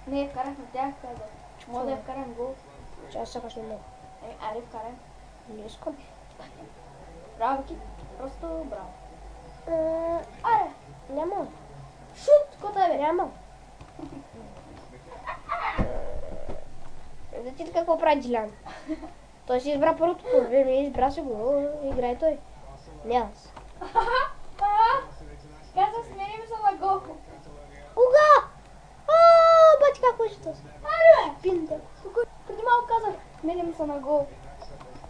Не, вкарах на тях, казах. Мога да я вкарам гол. Че аз сякаш не мога. Аре, вкарай. Не искам. Браво, Вики. Просто браво. Аре, няма. Шут, какво е, бе? Няма. Да ти какво прави Джилан? Той си избра първото по време и избра си го, играй той. Не аз. Казах, сменим се на гол. Кога? Бати как беше този? Аре! Пинта. Преди малко казах, сменим се на гол.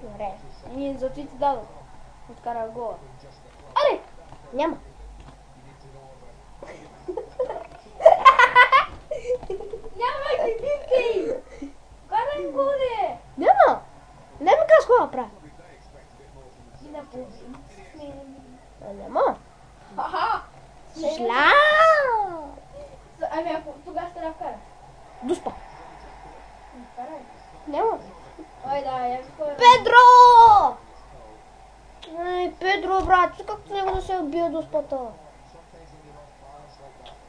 Добре. И за това ти дадох. Откара гола. Аре! Няма. Няма ги бивки! Карай годе! Няма. Не ми казваш какво да правя. И на половин. Няма. Аха! Шла! Ами ако тогава ще да вкара. Дуспа. Вкарай. Няма. Ой да, я ви хора. Педро! Ай, Педро, брат, как с него да се отбие до спата?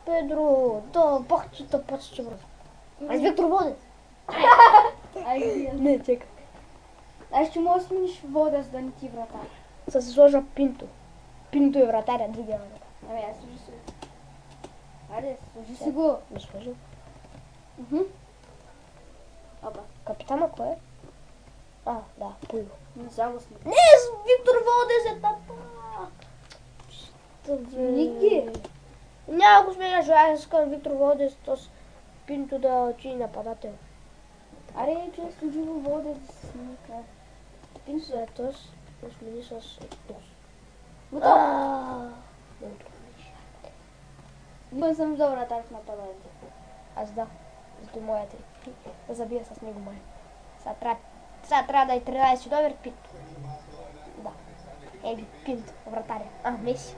Педро, да, бах ти тъпаче, брат. Аз Виктор Водец. Ай, Не, чекай. Аз ще мога да смениш вода, за да не ти врата. Са се сложа Пинто. Пинто е вратаря, другия вратар. Ами аз сложи си. Айде, сложи си го. Не сложи. Опа. Капитана кой е? А, да, Пуйо. Не само сме. Не, Виктор Водец е тапа. Ники. Няма го сменяш, аз искам Виктор Водец, с Пинто да учи нападател. Аре, че сложи го вода да се сника. Пинто да е тос, да смени с тос. Готово. Много трудно. Не съм за вратар в нападането. Аз да, зато моята е. Да забия с него май. Сега трябва да е 13 номер Пинто. Да. Ели, Пинто, вратаря. Меси.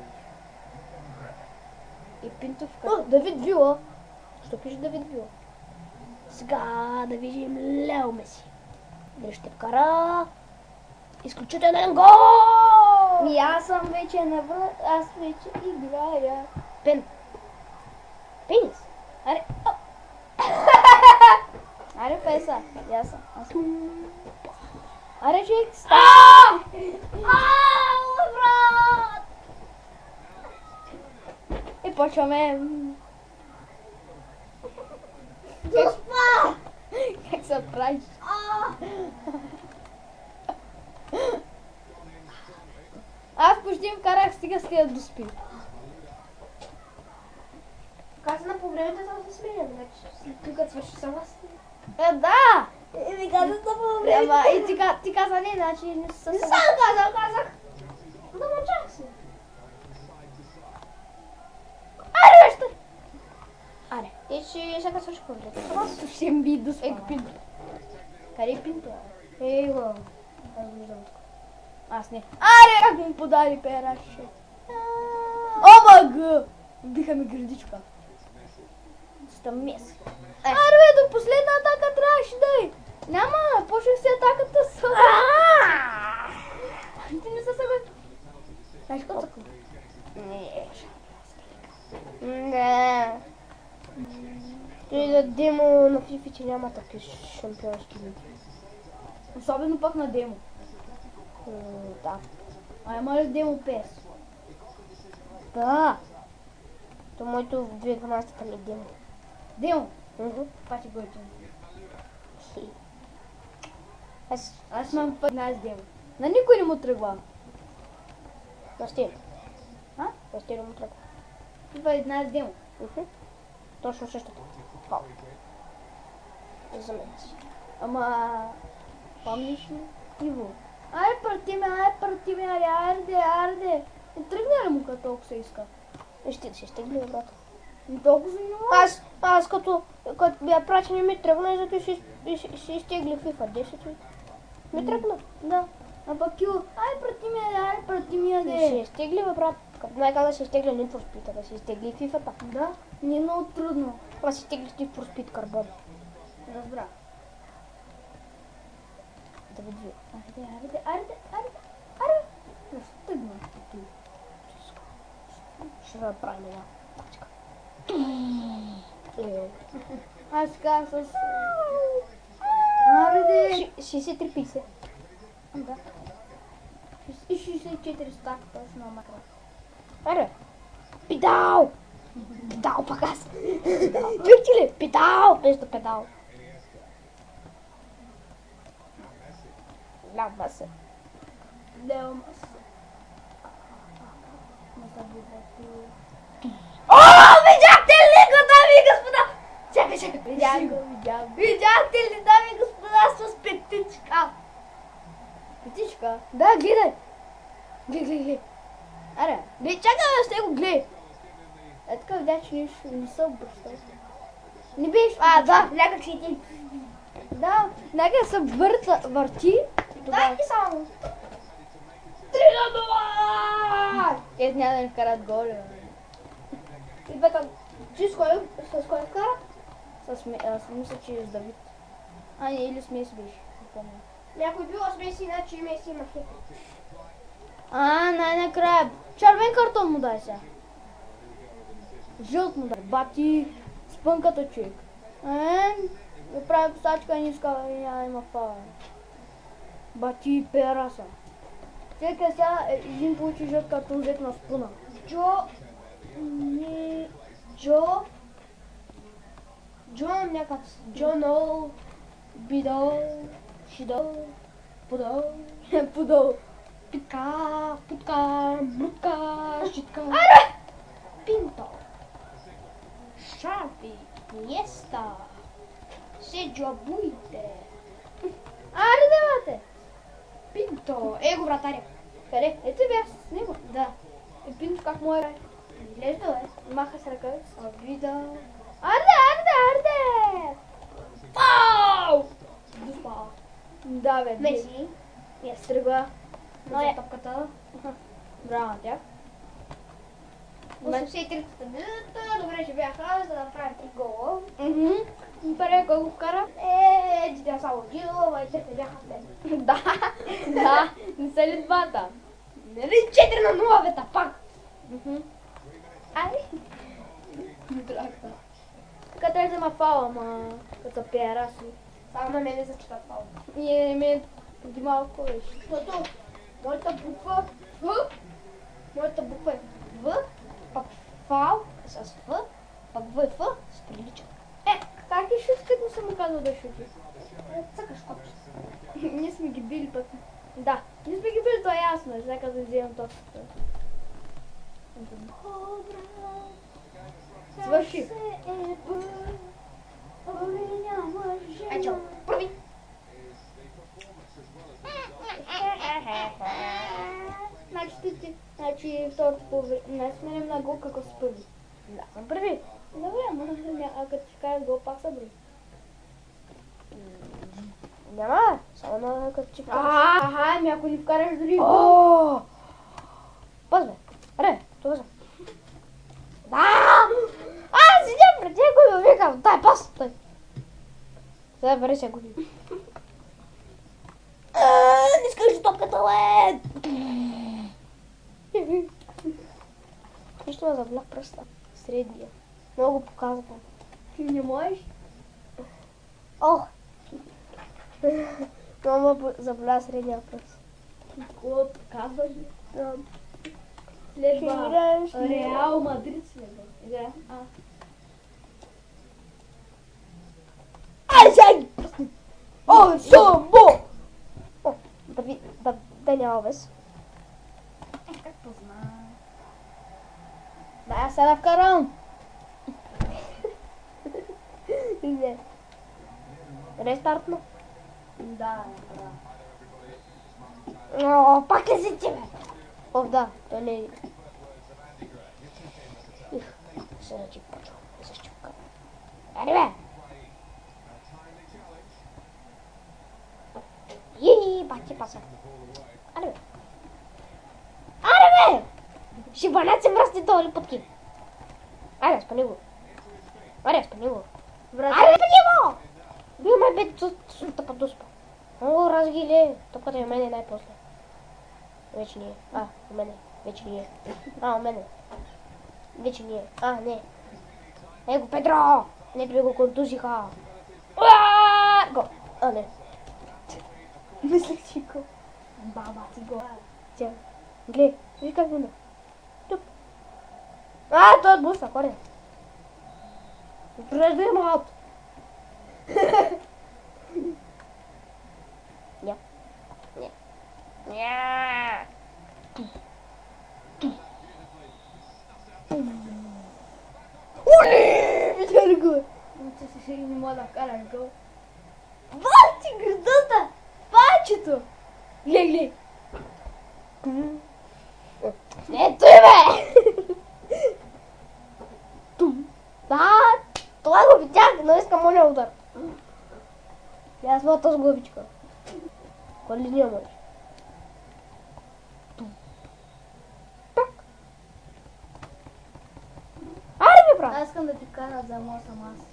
И Пинто в О, Давид Вила. Що пише Давид Вила? Сега да видим Лео Меси. Дали ще вкара изключителен гол! И аз съм вече на врат, аз вече играя. Пенис. Аре, аре, песа. Я съм. Аре, човек, Брат! и почваме. Дуспа! Как се правиш? Аз почти им карах, стига с тия доспи. Каза по времето да се сменя, значи тук като свърши съм аз. Да! Ми каза по Ама и ти каза не, значи не са Не съм казах. Да мълчах си. Аре, нещо! Аре, и ще сега свърши по времето. ще им би доспа. Ей, Пинто. Къде е Пинто? Ей, го. Аз го виждам тук. Аз не. Аре, как му подари пераше. Омага! Биха ми градичка. Стамес. Аре, до последна атака трябваше да е. Няма, почнах си атаката с... Ти не се съгласен. Знаеш какво цъкам? Не. Той да демо на FIFA, че няма такива шампионски лиги. Особено пък на демо. Да. А има ли демо PES? Да. То моето в 2012-та ми е демо. Демо? Това ти го е. Аз имам 15 демо. На никой не му тръгва. На Steam. А? На Steam му тръгва. 15 демо. Точно същото. Пау. За мен си. Ама... Помниш ли? Иво. Ай, прати ме, арде. Не тръгне ли му като толкова се иска? Ще се стегли, брат. Не толкова се няма. Аз като бях прачен и ми тръгна и зато ще изтегли FIFA 10 ми тръгна. Да. А пък Кио, прати ме, Ще изтегли, бе, брат. Като най-каза ще изтегля Need for Speed, да се изтегли FIFA-та. Да, не е много трудно. Аз си изтегли Need for Speed Carbon. Разбрах. Да види. Аре. Стъгна. Ще направим една тачка. Аз така с... Аре. 63-50. Да. И 64 стака точно на макро. Аре. Педал! Педал пък аз. Чухте ли? Педал! Вместо педал. голяма се. Голяма се. О, видяхте ли го, дами и господа? Чакай. Видях го. Видяхте ли, дами и господа, с петичка? Петичка? Да, гледай. Гледай. Аре, Чакай, да ще го гледай. е така видях, че не се обръща. Не биш. Да, някак си ти. Да, някак се върти. Дай ги само. 3-2! Ето няма да ни вкарат голи. И бека, ти с кой вкара? Мисля, че с Давид. А, не, или с Меси беше. Не помня. Някой било с Меси, иначе и Меси има хет. Най-накрая. Червен картон му дай сега. Жълт му дай. Бати спънката човек. Да прави писачка и ниска и няма има фала. Бати пераса. Чекай сега, един получи жълт картон, взет на спуна. Джо някак. Джоно. Бидо. Шидо. Подо. Подол. Питка. Брутка. Щитка. Пинто. Шафи. Пиеста. Седжо буйте. Аре, давате! Пинто. Го вратаря. Къде? Ето бях с него. Да. Пинто как му е? Изглежда, бе. Маха с ръкавица. Обида. Арде! Пау! Дуспа. Да, бе. Меси. Тръгва. За топката. Браво на тях. 83-та минута. Добре, че бяха, за да направим 3 гола. Първият кой го вкара? Тя само Дилова и трите бяха след. Да, не са ли двата? Нали 4-0, бе, пак. Ай. Дракта. Така трябва да взема фала, ама като пее раси. Само на мене зачитат фал. И ме преди малко беше. Защото моята буква е В, пък фал е с Ф, пък В и Ф с прилича. Как и шут, като не съм му казал да шути? Цъкаш копче. Ние сме ги били пък. Да, ние сме ги били, то е ясно. Сега да вземем топката. Свърши. Чо, първи. Значи второто по време. Не сменим на гол, какво си първи. Да, съм първи. Добре, ама като ти кажат гол, пак са бри. Няма, само на като ти вкараш. Ами ако ни вкараш дори гол. О! Пас, бе. Аре, това съм. Да! Седя пред него и му викам, дай пас! Дай. Сега бъде се годи. Не искаш топката, бе! Нищо ме заблях пръста. Средния. Много показва. Ти не можеш? Ох! Много ме заболя средния пръст. Какво показваш? Ще Следва играеш ли? Реал Мадрид следва. Игра. Ай, сега! О, Сомбо! О, Дани Алвес. Как позна? Да, аз сега да вкарам. Не. Рестартно. Да. О, пак е си ти, бе. О, да, то не е. Се да ти почва. Не се щупка. Аре, бе! Бати паса. Аре, бе! Аре, бе! Шибанец се мръсти долу пътки. Аре, спани го. Аре, спани го. Аре, спани го! Бил ме бе султа па дуспа. Много разгиле. Топката е у мене най-после. Вече не е. У мене. Вече не е. У мене. Вече не е. Не. Его, Педро! Не би го контузиха. Го! Не. Мислех, че го. Баба ти го. Тя. Гледай, виж как мина. Тук. Той отблъсна, коре. Прежда има аут. Не. мога да вкараш гол. Бати гърдата! Пачето! Глей! Ето е, бе! Да, това го видях, но искам моля удар. И аз мога този главичка. Коли линия можеш. Так. Аре, бе, брат! Аз искам да ти кажа за моя съм аз.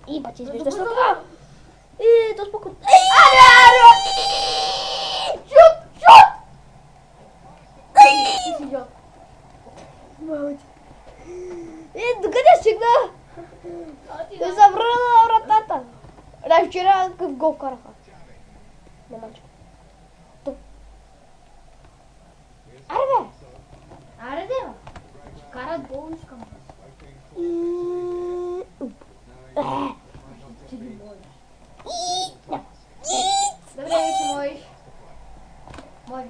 И бати извеждаш на това. И то спокойно. Аре! Шут! Ти си идиот. Докъде стигна? Той се върна на вратата. Да, вчера какъв гол вкараха. Не мачка. Тук. Аре, бе! Аре, дева. Карат гол, искам. Ти ги можеш. Добре, вече можеш. Можеш.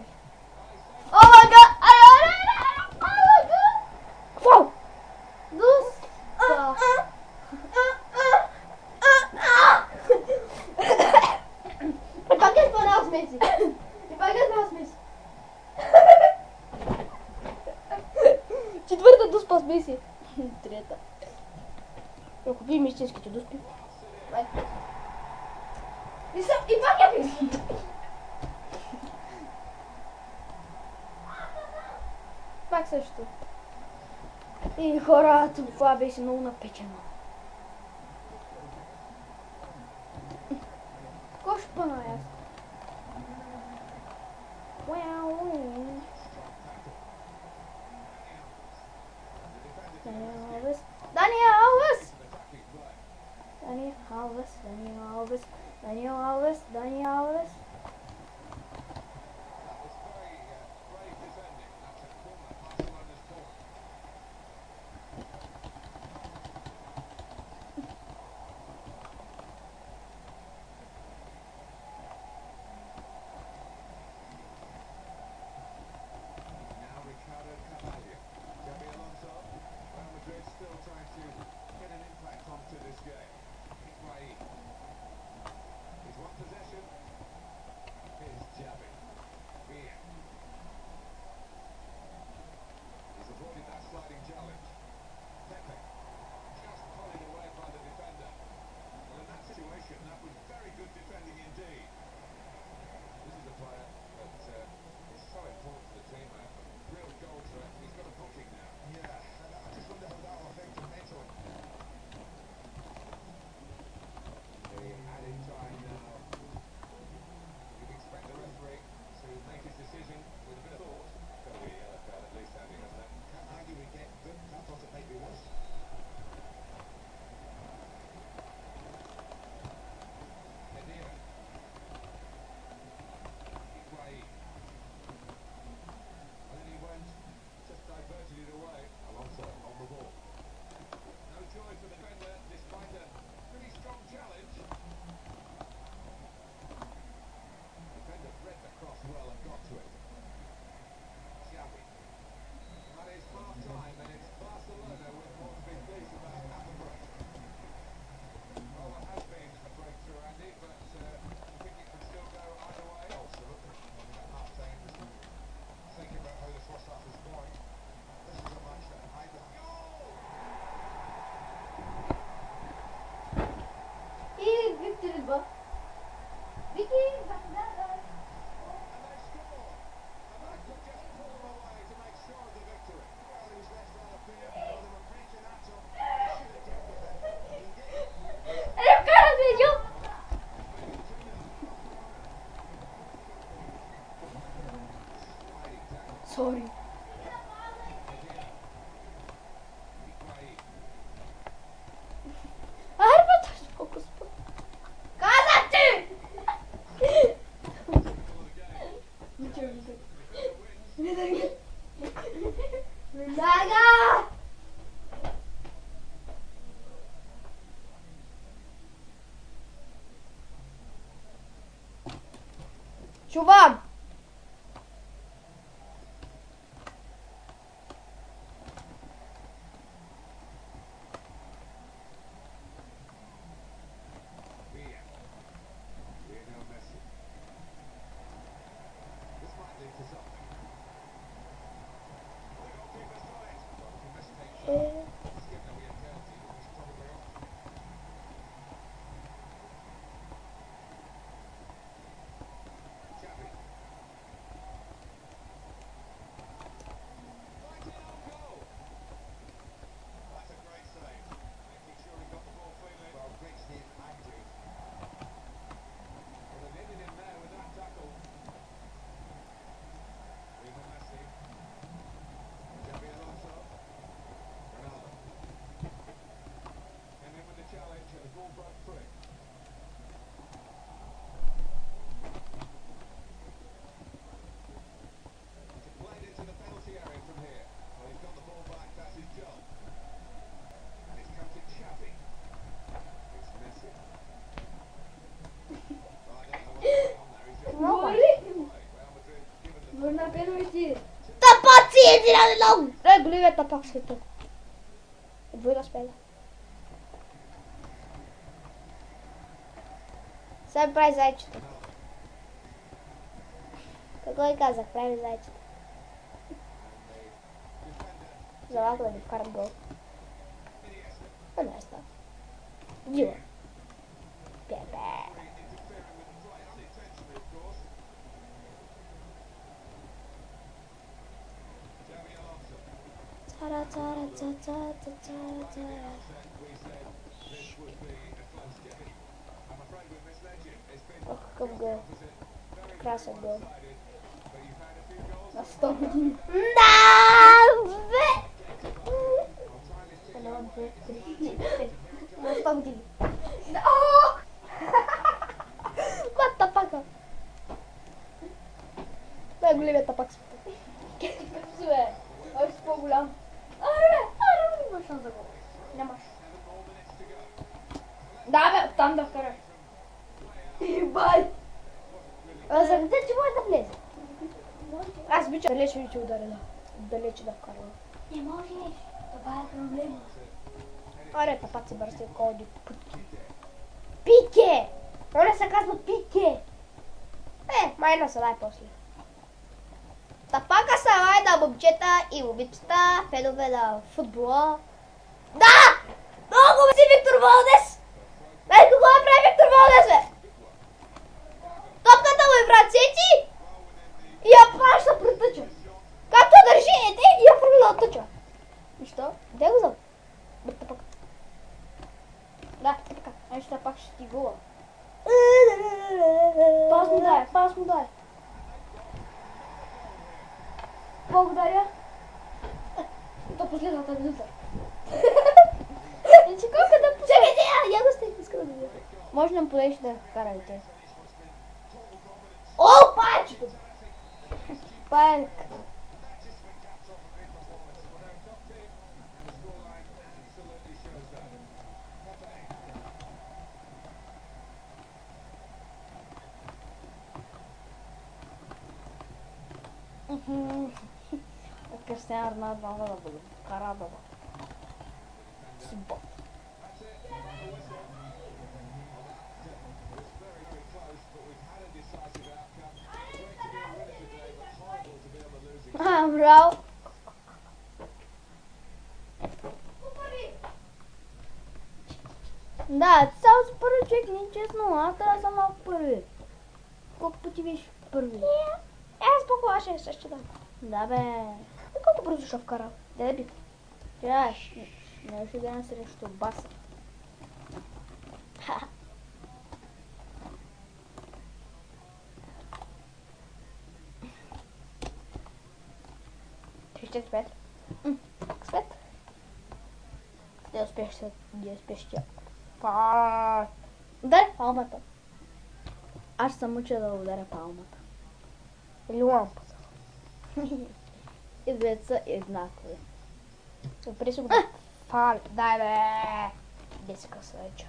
О, май гад! Аре! Фау! Дуста. Пак е спанал с Меси. Четвърта дуспа с Меси. Трета. Ако пием истинските дуспи. И пак я пиш. Пак също. И хора, това беше много напечено. Кой ще пъна аз? Dani Alves. Silva. Vicky, vacinada. ¡El cara de yo! Sorry. Чувам! Върна пенalti. Тапак си е зеленый! Дай големия тапак си тук. Двойна спеда. Сега прави зайчето. Какво ви казах? Прави зайчето. За малко да ви вкарам гол. А не става. Дила. Пепе. Ох, какъв гол. Красен гол. На 100 години. Да, бе! Едно, две, три, На 100 години. Оооо! Мат тапака. Дай големия тапак си. Какъв бе? Още по-голям. Аре, имаш шанс за гол. Нямаш. Да бе, оттам да вкараш. Ебай! За че може да влезе. Аз обичам далече да ударя, да. Далече да вкарвам. Не можеш. Това е проблема. Аре, тапак си бързи коди путки. Пике! Оня се казва Пике. Майна се дай после. Тапака са на момчета и момичета, фенове на футбола. Да! Много си Виктор Валдес! Дай какво направи Виктор Валдес, бе? Топката му е в ръцете и я праща притъча. Както държи един и я фърля от тъча. И що? Де го взел? Бе, тапак. Да, така. Ще пак ще ти гола. Пас му дай. Благодаря. До последната минута. Колко да пускай? Чакай, я го стих, иска да видя. Може да подеш да карате. О, пачето! Панк. Кристиан Роналдо да бъде Карабаба. Субот. Браво. Да, само с първи човек, не е честно, аз трябва да съм малко първи. Колко пъти беше първи? Аз по-клаше също да. Да бе. И колко бързо ще вкара? Да би. Трябваш. Не ще гледам срещу баса. Свет. Свет. Не успеш тя. Удари палмата. Аз съм учил да ударя палмата. Или лампата. И двете са еднакви. Опри си го. Фал. Дай бе. Деска съча.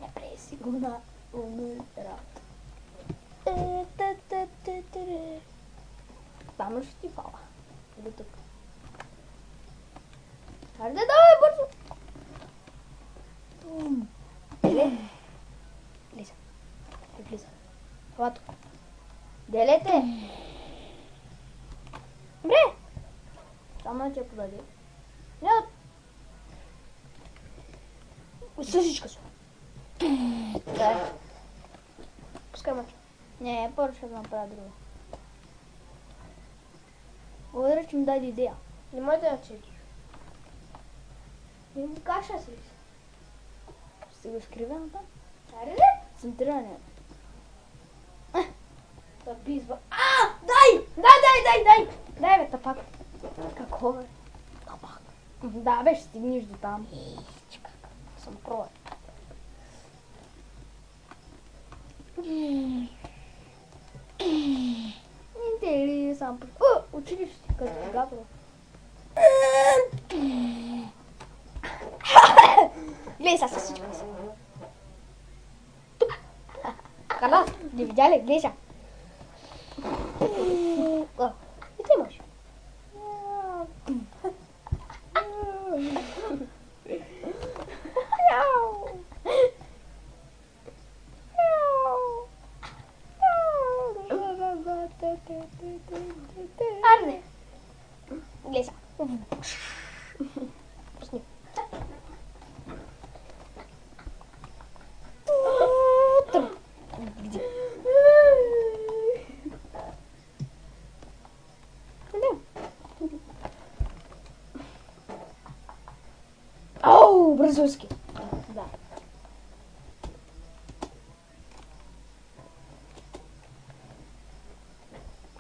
Не преси го на умират. Там ли ще ти фала? Или тук? Хайде, давай, бързо! Влиза. Влиза. Това тук. Делете! Добре. Само да ти я подаде. Няма. Съжичка се. Да. Пускай мач. Не, първо ще направя друго. Благодаря, че ми даде идея. Не може да я чеш. Не му каша си. Ще го изкривя на там. Аре ли? Центриране. Да пизва. Дай! Дай, бе, тапак. Какво бе? Тапак. Да бе, ще стигнеш до там. Съм пробвал. Интересно. Училище, като когато. Гледай сега всичко. Кала, не видя ли? Гледай сега. И ти имаш. Арне. Гледай сега. Пусни. Где? Ау, бразильский. Да.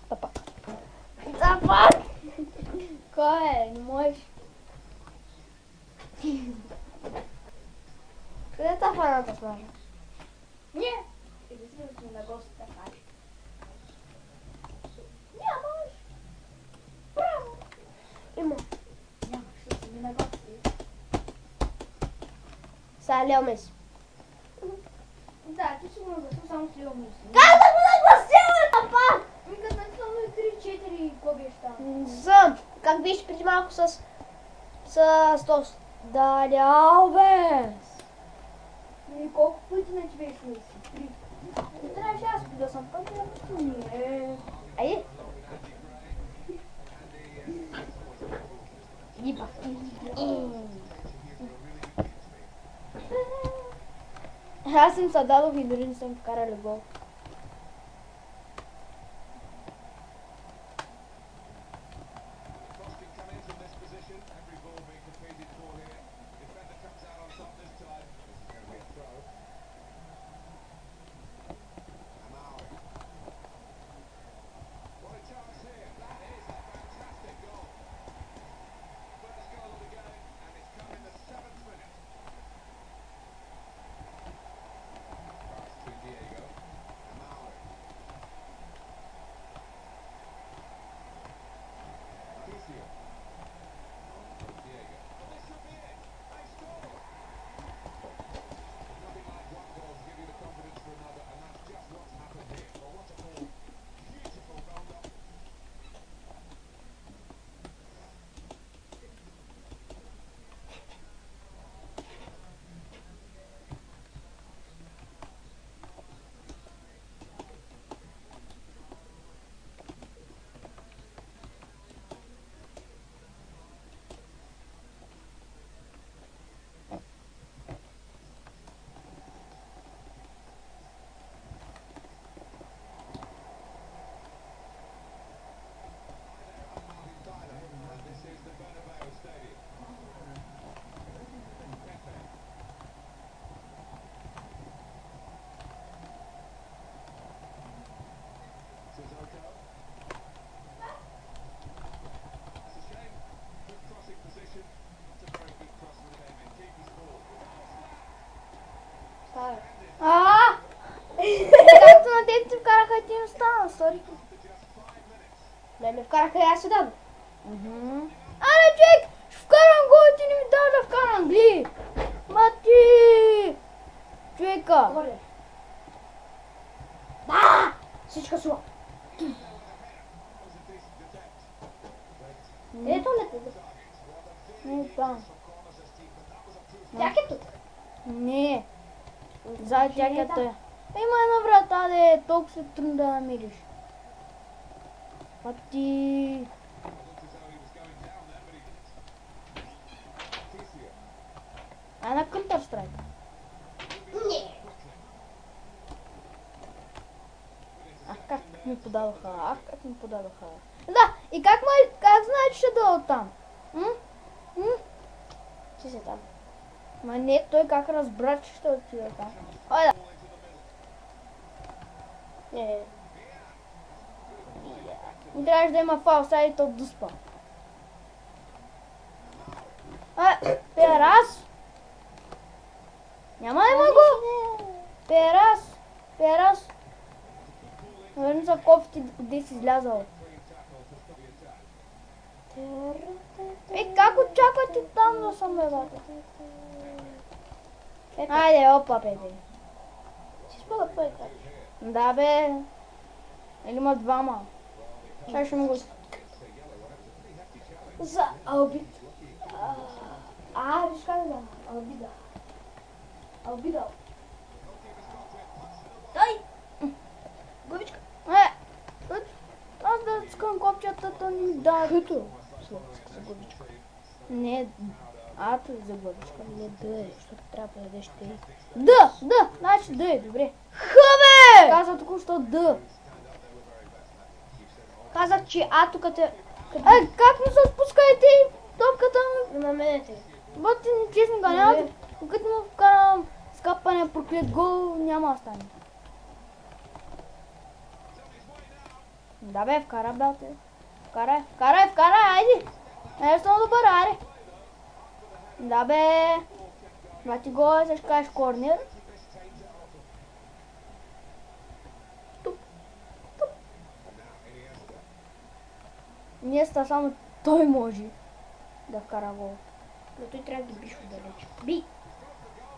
Тапак. Тапак! Кой е? Не можеш. Къде е та фаната смажа? Не. Или си на гости така. Нямаш. Браво. Има. Нямаш, ще си на гости. Сега Лео Меси. Да, ти сигурно защо само с Лео Меси. Как да го нагласяваме, тапак? Като на само 3-4 кой беше там? Съм. Как беше преди малко с Тос. Да, Ляо, бе. И колко пъти на ти беше Меси? 3. Не трябваше аз да съм пъти, но не. Айде. Липа. Аз съм се дадох и дори не съм вкарали гол. Както на теб ти вкараха и ти не остана, сори. Не ме вкараха и аз се дам. Аре, човек, ще вкарам гол и ти не ми дава да вкарам, гли. Мати! Човека. Горе. Да! Всичка сува. Ето не те. Не е там. Тях е тук. Не. Зад тях е тая. Има една врата, де толкова се трудно да намериш. Мати! А на Counter-Strike? Не. Ах, как ми подадоха, Да, и как знаеш, че да оттам? Ти си там. Ма не, той как разбра, че ще отида там. Ой, да. Не. Не трябваше да има фаул, сега и то дуспа. Перас! Няма да има го! Перас! Наверно са кофти, къде си излязал. Как очаквате там да съм, бе, бата? Айде, опа, бе. Си спога твой играч. Да, бе. Или има двама. Сега ще му го... За Албит. Виж как да? Албида. Албида. Дай! Главичка. Аз да скам копчетата ни да. Хъто. За главичка. Не, ато е за главичка. Не дай, защото трябва да дадеш ти. Да, значи да е, добре. Хъбе! Каза току-що да. Казах, че ато като... Как ми се спускайте топката ми? На мене те. Бъдете ни честни го нямате. Когато му вкарам скапане проклет гол, няма да стане. Да бе, вкара, брате. Вкарай, айди. Е, съм добър, аре. Да бе. Брати го, сега ще кажеш корнер. Ние ста само той може да вкара гол. Но той трябва да ги биш отдалеч. Би!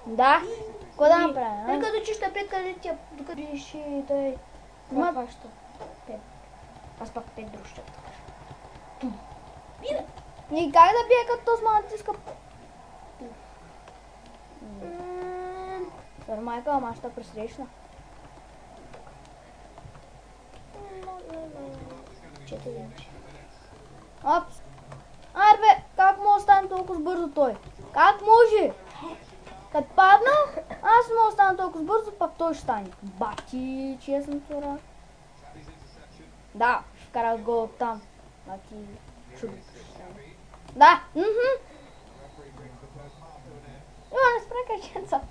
Да. Какво да направим? Като че ще пред къде тя, докато биш и той... Ма- Това що? Пет. Аз пак 5 друг ще откажа. Бида! И как да бие като този натиска? Майка, ама ще пресрещна. Апс. Аре бе, как може да стане толкова бързо той? Как може? Като падна, аз не мога да стана толкова бързо, пак той ще стане. Бати, честно цура. Да, ще вкарат гол от там. Бати, чудо. Да, не спра каченца.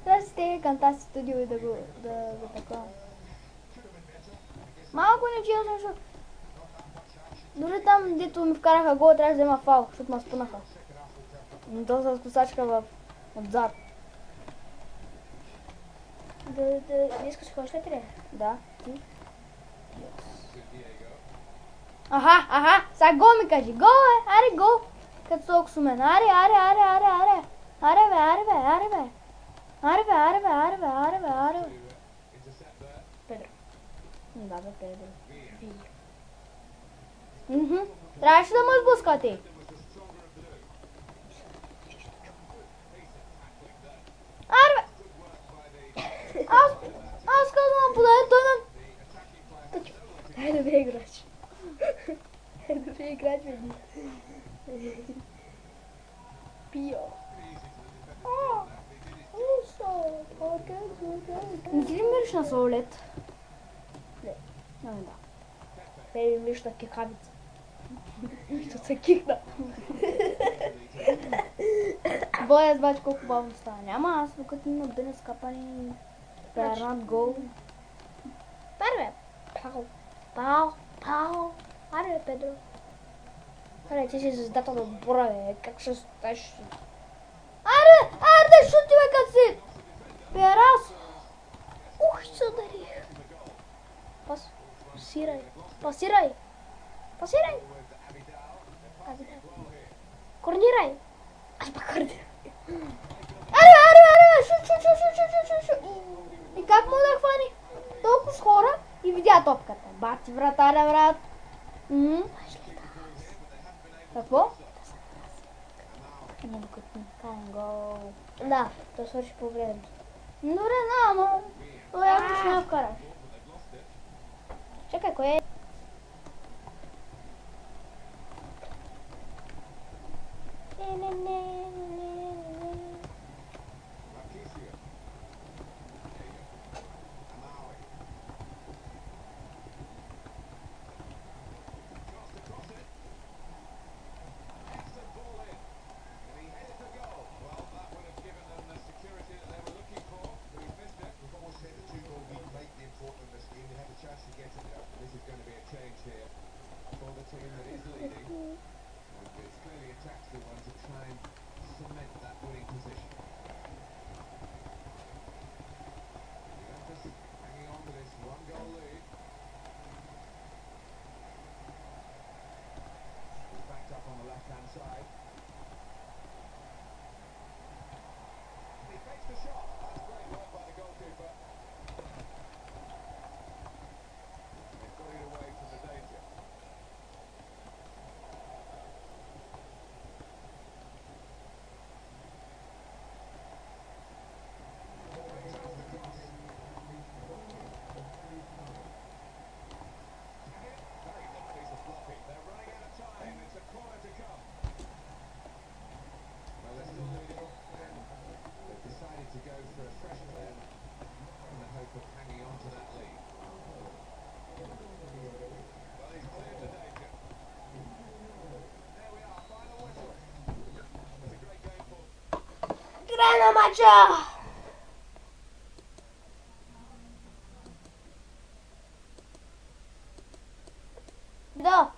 Трябва да си тега към тази студио и да го такова. Малко нечестно, защото дори там, дето ми вкараха гол, трябваше да има фаул, защото ме спънаха. То с косачка отзад. Да искаш да ходиш ли ти? Да, ти. Аха, сега гол ми кажи. Гол е, аре гол. Като толкова с мен. Аре. Аре бе. Педро. Да бе, Педро. Трябваше да ме сблъскате. Аре бе. Аз казвам да подаде той на... Добре играч. Добре играч, бе. Пио. Не ти ли мириш на солет? Не. Да. Не ми мириш на кекавица. Що се кихна. Боя с бач колко бавно става. Няма аз, докато има да не скапани пернат гол. Аре бе. Пау. Аре бе, Педро. Аре, ти си звездата на отбора, бе. Как ще сташ? Аре, да шути бе като си! Перас! Ух, се ударих. Пасирай. Корнирай. Аз пак корнирай. Аре, шут. И как му да хвани? Толкова с хора и видя топката. Бати вратаря, брат. Какво? Не, докато не вкарам гол. Да, то свърши по времето. Добре, ама той явно ще не вкараш. Чакай, кое е? cement that winning position. Juventus hanging on to this one-goal lead. He's backed up on the left-hand side. He fakes the shot. That's great work by the goalkeeper. They've got it away from the danger. To go for a fresh player in the hope of hanging on to that lead. Well, he's cleared the danger. There we are, final whistle. It's a great game for... Grana mecza! Da.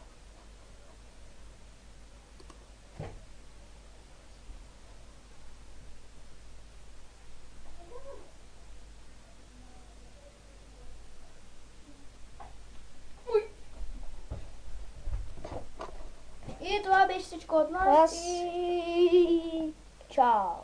И това беше всичко от нас. И чао!